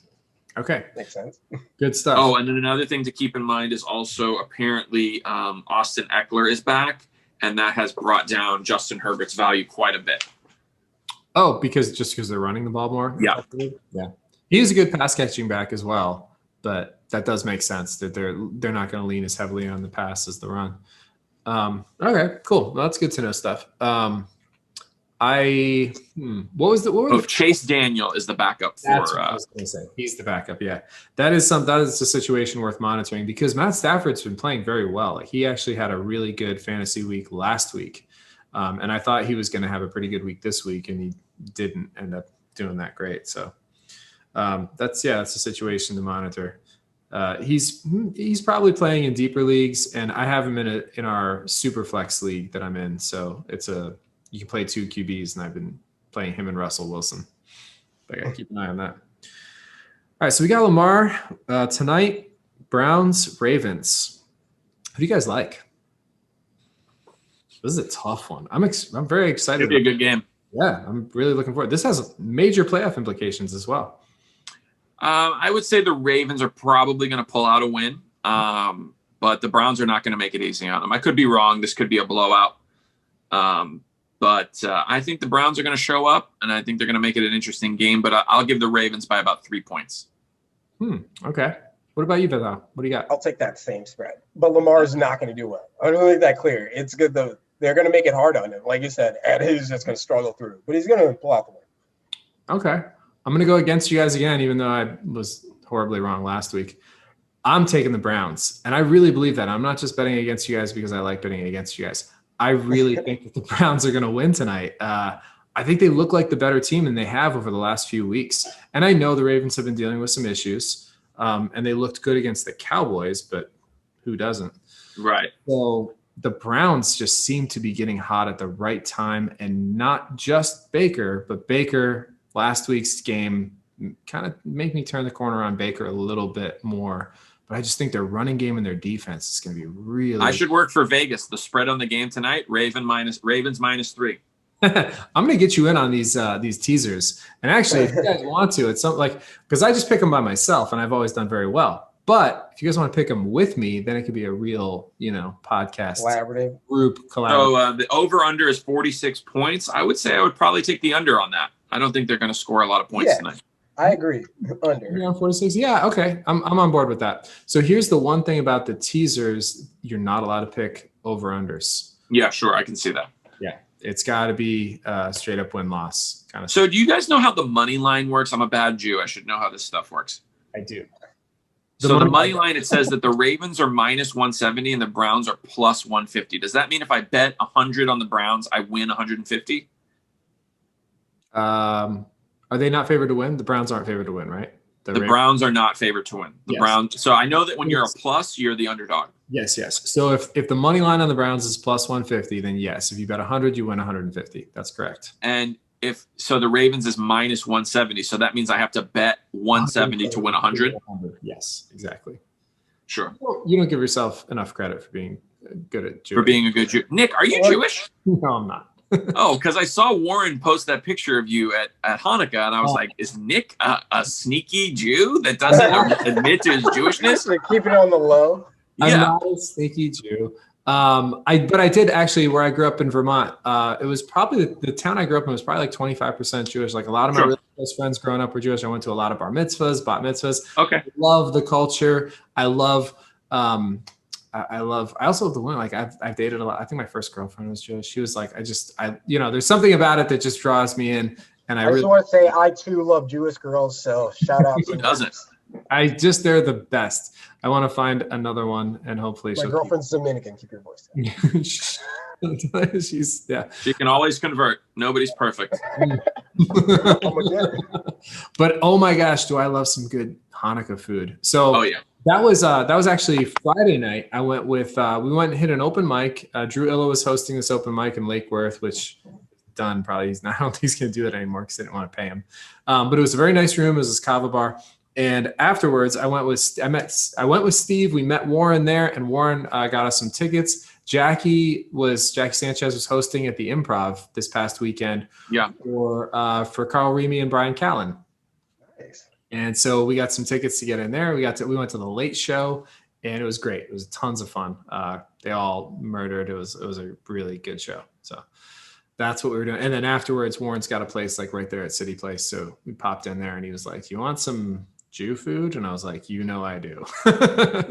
Okay. Makes sense. Good stuff. Oh, and then another thing to keep in mind is also apparently Austin Eckler is back, and that has brought down Justin Herbert's value quite a bit. Oh, because they're running the ball more? Yeah. Yeah. He's a good pass catching back as well, but that does make sense that they're not going to lean as heavily on the pass as the run. Okay, cool. Well, that's good to know stuff. Chase Daniel is the backup for. That's what I was going to say. He's the backup. Yeah, that is a situation worth monitoring because Matt Stafford's been playing very well. Like, he actually had a really good fantasy week last week, and I thought he was going to have a pretty good week this week, and he didn't end up doing that great. So that's a situation to monitor. He's probably playing in deeper leagues, and I have him in our super flex league that I'm in. So you can play two QBs, and I've been playing him and Russell Wilson. But I gotta keep an eye on that. All right, so we got Lamar tonight. Browns, Ravens. Who do you guys like? This is a tough one. I'm very excited. It'll be a good game. Yeah, I'm really looking forward. This has major playoff implications as well. I would say the Ravens are probably going to pull out a win, but the Browns are not going to make it easy on them. I could be wrong. This could be a blowout. But I think the Browns are going to show up, and I think they're going to make it an interesting game, but I'll give the Ravens by about 3 points. Okay. What about you, Vital? What do you got? I'll take that same spread. But Lamar's not going to do well. I don't make that clear. It's good, though. They're going to make it hard on him. Like you said, and he's just going to struggle through. But he's going to pull out the win. Okay. I'm going to go against you guys again, even though I was horribly wrong last week. I'm taking the Browns, and I really believe that. I'm not just betting against you guys because I like betting against you guys. I really think that the Browns are going to win tonight. I think they look like the better team than they have over the last few weeks. And I know the Ravens have been dealing with some issues, and they looked good against the Cowboys, but who doesn't? Right. So the Browns just seem to be getting hot at the right time, and not just Baker, but Baker last week's game kind of made me turn the corner on Baker a little bit more. But I just think their running game and their defense is going to be really. I should work for Vegas. The spread on the game tonight: Ravens -3. I'm going to get you in on these teasers. And actually, if you guys want to, it's something like, because I just pick them by myself, and I've always done very well. But if you guys want to pick them with me, then it could be a real, podcast Collaborative. group collaborative. So the over/under is 46 points. I would say I would probably take the under on that. I don't think they're going to score a lot of points tonight. I agree. Under. You're on 46. Yeah, okay. I'm on board with that. So here's the one thing about the teasers: you're not allowed to pick over/unders. Yeah, sure, I can see that. Yeah, it's got to be straight up win-loss kind of. So do you guys know how the money line works? I'm a bad Jew. I should know how this stuff works. I do. So the money line, it says that the Ravens are -170 and the Browns are +150. Does that mean if I bet 100 on the Browns, I win 150? Are they not favored to win? The Browns aren't favored to win, right? The Browns are not favored to win. The Yes. Browns. So I know that when you're a plus, you're the underdog. Yes. So if the money line on the Browns is +150, then yes. If you bet 100, you win 150. That's correct. And so the Ravens is -170. So that means I have to bet 170 to win 100. Yes, exactly. Sure. Well, you don't give yourself enough credit for being good at Jewish. For being a good Jew. Nick, are you Jewish? No, I'm not. Oh, because I saw Warren post that picture of you at Hanukkah, and I was like, is Nick a sneaky Jew that doesn't admit to his Jewishness? So keep it on the low. I'm Yeah. not a sneaky Jew. But I did actually, where I grew up in Vermont, it was probably the town I grew up in was probably like 25% Jewish. Like a lot of my Sure. really close friends growing up were Jewish. I went to a lot of bar mitzvahs, bat mitzvahs. Okay. I love the culture. I love, I also love the women. Like I've dated a lot. I think my first girlfriend was Jewish. She was like, there's something about it that just draws me in. And I just want to say I too love Jewish girls. So shout out. Who doesn't? they're the best. I want to find another one, and hopefully My girlfriend's Dominican. Keep your voice down. She can always convert. Nobody's perfect. But oh my gosh, do I love some good Hanukkah food. So Oh, yeah. that was actually Friday night. I went with we went and hit an open mic. Drew Illa was hosting this open mic in Lake Worth, which done probably he's not. I don't think he's gonna do that anymore because they didn't want to pay him. But it was a very nice room. It was this kava bar. And afterwards, I went with Steve. We met Warren there, and Warren got us some tickets. Jackie Sanchez was hosting at the Improv this past weekend. Yeah. For Carl Remy and Brian Callen. Nice. And so we got some tickets to get in there. We went to the late show, and it was great. It was tons of fun. They all murdered. It was a really good show. So that's what we were doing. And then afterwards, Warren's got a place like right there at City Place. So we popped in there, and he was like, "You want some Jew food?" And I was like, I do.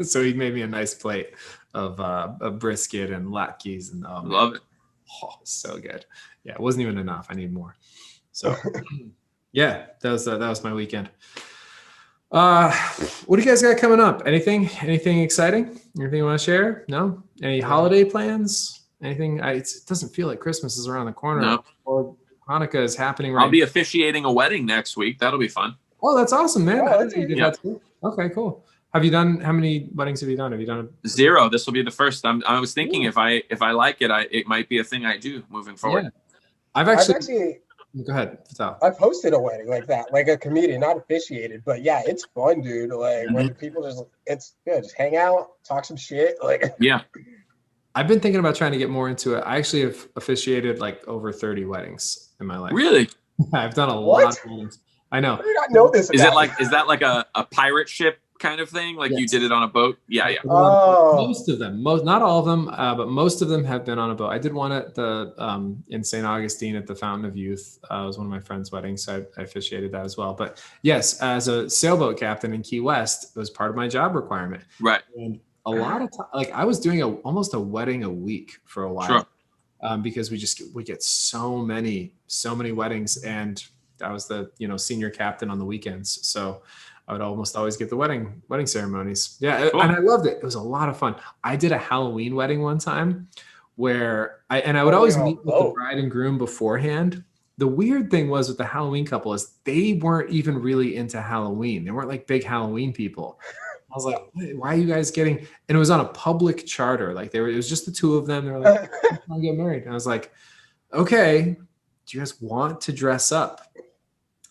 So he made me a nice plate of a brisket and latkes, and Love it. Oh, so good. Yeah, it wasn't even enough. I need more. So yeah, that was my weekend. What do you guys got coming up? Anything exciting? Anything you want to share? No? Any holiday plans? Anything? It doesn't feel like Christmas is around the corner. No. Or Hanukkah is happening right I'll be officiating a wedding next week. That'll be fun. Oh, that's awesome, man. Oh, I that's didn't know you did yeah. that too. Okay, cool. How many weddings have you done? Have you done 0. This will be the first. I was thinking if I like it, it might be a thing I do moving forward. Yeah. I've actually go ahead. Vital. I've hosted a wedding like that, like a comedian, not officiated, but yeah, it's fun, dude. Like when people just hang out, talk some shit. Like Yeah. I've been thinking about trying to get more into it. I actually have officiated like over 30 weddings in my life. Really? I've done a What? lot of weddings. I know. I did not know this. Is about that like a pirate ship kind of thing? Like you Yes. did it on a boat? Yeah. Oh. Most of them, not all of them, but most of them have been on a boat. I did one at the in St. Augustine at the Fountain of Youth. It was one of my friend's weddings, so I officiated that as well. But yes, as a sailboat captain in Key West, it was part of my job requirement. Right. And a lot of time, like I was doing almost a wedding a week for a while. Sure. Because we get so many weddings, and I was the senior captain on the weekends. So I would almost always get the wedding ceremonies. Yeah, Cool. and I loved it. It was a lot of fun. I did a Halloween wedding one time where I would always meet with the bride and groom beforehand. The weird thing was with the Halloween couple is they weren't even really into Halloween. They weren't like big Halloween people. I was like, why are you guys getting? And it was on a public charter. Like it was just the two of them. They were like, I'll get married. And I was like, okay, do you guys want to dress up?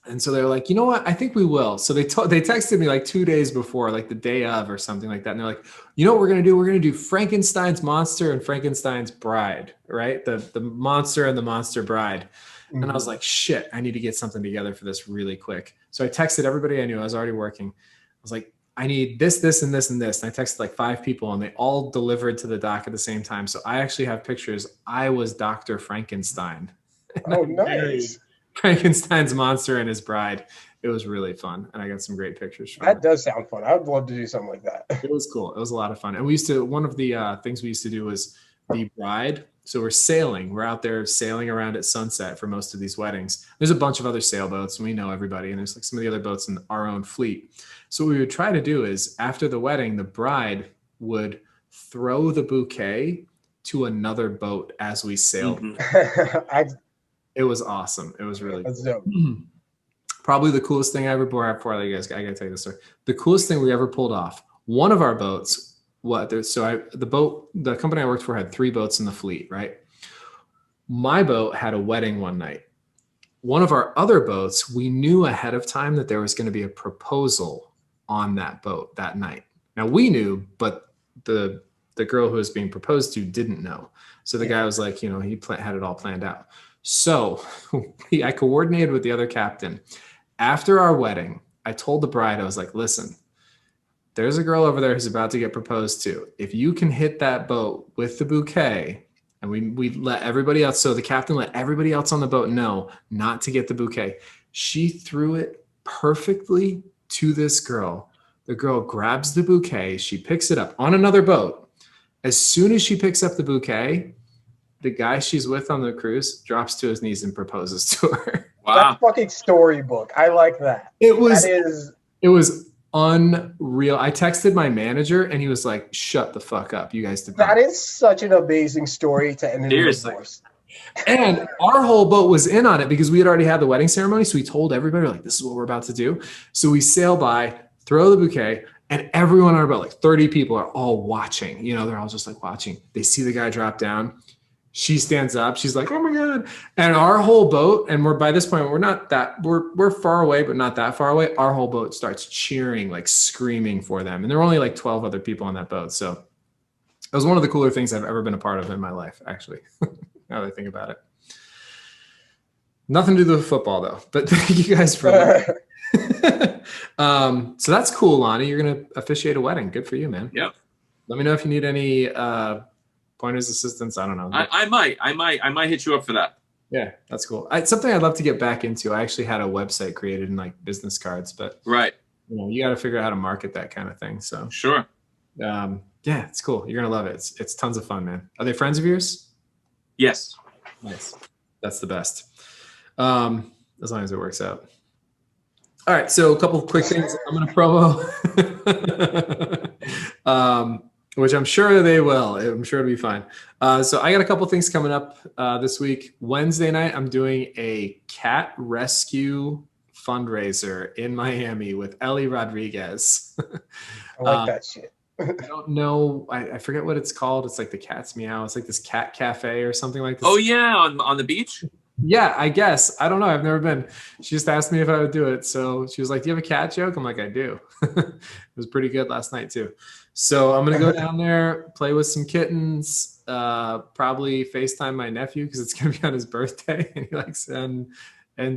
And so they were like, you know what? I think we will. So they texted me like 2 days before, like the day of or something like that. And they're like, you know what we're going to do? We're going to do Frankenstein's monster and Frankenstein's bride, right? The monster and the monster bride. And I was like, shit, I need to get something together for this really quick. So I texted everybody I knew. I was already working. I was like, I need this, this, and this, and this. And I texted like 5 people and they all delivered to the doc at the same time. So I actually have pictures. I was Dr. Frankenstein. Oh, nice. Frankenstein's monster and his bride. It was really fun. And I got some great pictures from That it. does sound fun. I would love to do something like that. It was cool. It was a lot of fun. And one of the things we used to do was the bride. So we're sailing. We're out there sailing around at sunset for most of these weddings. There's a bunch of other sailboats and we know everybody. And there's like some of the other boats in our own fleet. So what we would try to do is after the wedding, the bride would throw the bouquet to another boat as we sailed. It was awesome. It was really That's dope. Probably the coolest thing I ever before I guys, I gotta tell you this story. The coolest thing we ever pulled off. One of our boats, the company I worked for had 3 boats in the fleet, right? My boat had a wedding one night. One of our other boats, we knew ahead of time that there was going to be a proposal on that boat that night. Now we knew, but the girl who was being proposed to didn't know. So the guy was like, he had it all planned out. So I coordinated with the other captain. After our wedding, I told the bride, I was like, listen, there's a girl over there who's about to get proposed to. If you can hit that boat with the bouquet, and we let everybody else, so the captain let everybody else on the boat know not to get the bouquet. She threw it perfectly to this girl. The girl grabs the bouquet. She picks it up on another boat. As soon as she picks up the bouquet, the guy she's with on the cruise drops to his knees and proposes to her. Wow. That's fucking storybook. I like that. It was unreal. I texted my manager and he was like, shut the fuck up. You guys did that is such an amazing story to end in a divorce. And our whole boat was in on it because we had already had the wedding ceremony. So we told everybody, like, this is what we're about to do. So we sail by, throw the bouquet, and everyone on our boat, like 30 people, are all watching. They're all just like watching. They see the guy drop down. She stands up. She's like, oh my God. And our whole boat, and by this point, we're far away, but not that far away. Our whole boat starts cheering, like screaming for them. And there were only like 12 other people on that boat. So it was one of the cooler things I've ever been a part of in my life, actually, now that I think about it. Nothing to do with football though, but thank you guys for that. So that's cool, Lonnie. You're going to officiate a wedding. Good for you, man. Yep. Let me know if you need any, pointers, assistance. I don't know. I might hit you up for that. Yeah, that's cool. It's something I'd love to get back into. I actually had a website created in like business cards, but right. You got to figure out how to market that kind of thing. So sure. Yeah, it's cool. You're gonna love it. It's tons of fun, man. Are they friends of yours? Yes. Nice. That's the best. As long as it works out. All right. So a couple of quick things. I'm gonna promo. Which I'm sure they will. I'm sure it'll be fine. So I got a couple things coming up this week. Wednesday night, I'm doing a cat rescue fundraiser in Miami with Ellie Rodriguez. I like that shit. I don't know. I forget what it's called. It's like the Cat's Meow. It's like this cat cafe or something like this. Oh, yeah. On the beach? Yeah, I guess. I don't know. I've never been. She just asked me if I would do it. So she was like, do you have a cat joke? I'm like, I do. It was pretty good last night too. So I'm going to go down there, play with some kittens, probably FaceTime my nephew because it's going to be on his birthday and he likes and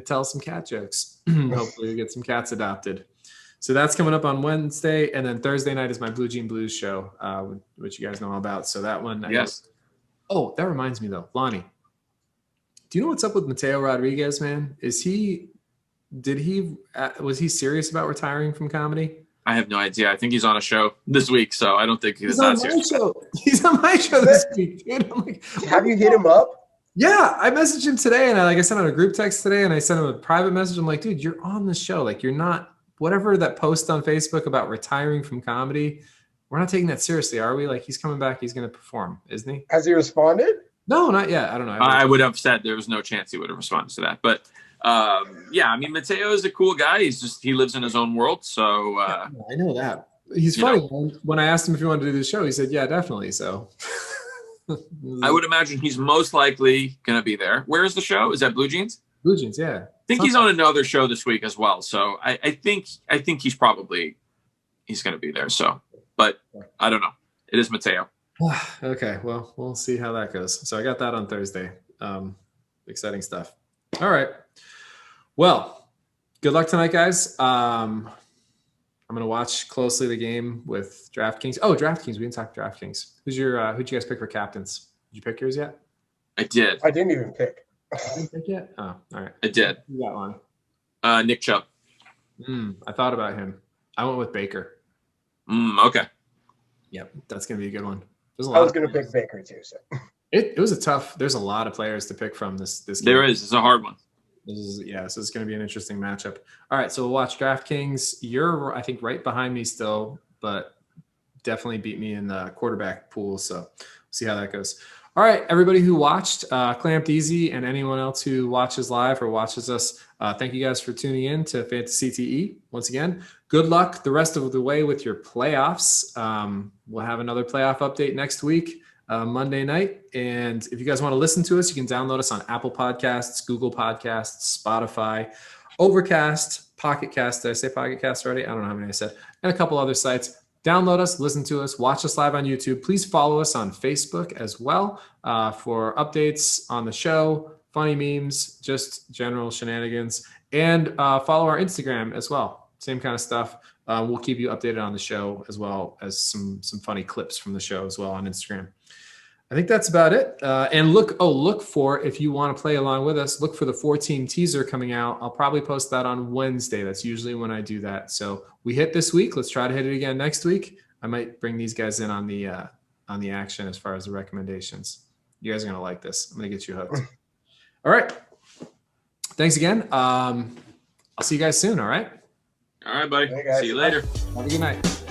tell some cat jokes. Hopefully we get some cats adopted. So that's coming up on Wednesday. And then Thursday night is my Blue Jean Blues show, which you guys know all about. So that one. Yes. Oh, that reminds me though. Lonnie, do you know what's up with Mateo Rodriguez, man? Was he serious about retiring from comedy? I have no idea. I think he's on a show this week, so I don't think he's on my show. He's on my show this week, dude. I'm like, have you hit him up? Yeah, I messaged him today, and I sent out a group text today, and I sent him a private message. I'm like, dude, you're on the show. Like, you're not whatever that post on Facebook about retiring from comedy, we're not taking that seriously, are we? Like, he's coming back, he's going to perform, isn't he? Has he responded? No, not yet. I don't know. I would have said there was no chance he would have responded to that. But yeah, I mean, Mateo is a cool guy. He lives in his own world. So I know that. He's funny. When I asked him if he wanted to do the show, he said, yeah, definitely. So I would imagine he's most likely going to be there. Where is the show? Is that Blue Jeans? Blue Jeans, yeah. I think he's on another show this week as well. So I think he's going to be there. So, but I don't know. It is Mateo. Okay, well, we'll see how that goes. So I got that on Thursday. Exciting stuff. All right. Well, good luck tonight, guys. I'm going to watch closely the game with DraftKings. Oh, DraftKings. We didn't talk DraftKings. Who'd you guys pick for captains? Did you pick yours yet? I did. I didn't even pick. You didn't pick yet? Oh, all right. I did. You got one. Nick Chubb. I thought about him. I went with Baker. Okay. Yep, that's going to be a good one. I was going to pick Baker too. So it was a tough. There's a lot of players to pick from this game. There is. It's a hard one. So it's going to be an interesting matchup. All right, so we'll watch DraftKings. You're, I think, right behind me still, but definitely beat me in the quarterback pool. So we'll see how that goes. All right, everybody who watched Clamped Easy and anyone else who watches live or watches us, thank you guys for tuning in to fantaCTE. Once again, good luck the rest of the way with your playoffs. We'll have another playoff update next week, Monday night. And if you guys want to listen to us, you can download us on Apple Podcasts, Google Podcasts, Spotify, Overcast, Pocket Cast. Did I say Pocket Cast already? I don't know how many I said. And a couple other sites. Download us, listen to us, watch us live on YouTube. Please follow us on Facebook as well for updates on the show, funny memes, just general shenanigans, and follow our Instagram as well. Same kind of stuff. We'll keep you updated on the show as well as some funny clips from the show as well on Instagram. I think that's about it. And look for, if you want to play along with us, look for the 4-team teaser coming out. I'll probably post that on Wednesday. That's usually when I do that. So we hit this week. Let's try to hit it again next week. I might bring these guys in on the action as far as the recommendations. You guys are going to like this. I'm going to get you hooked. All right. Thanks again. I'll see you guys soon. All right. All right, buddy. Hey, guys. See you later. Have a good night.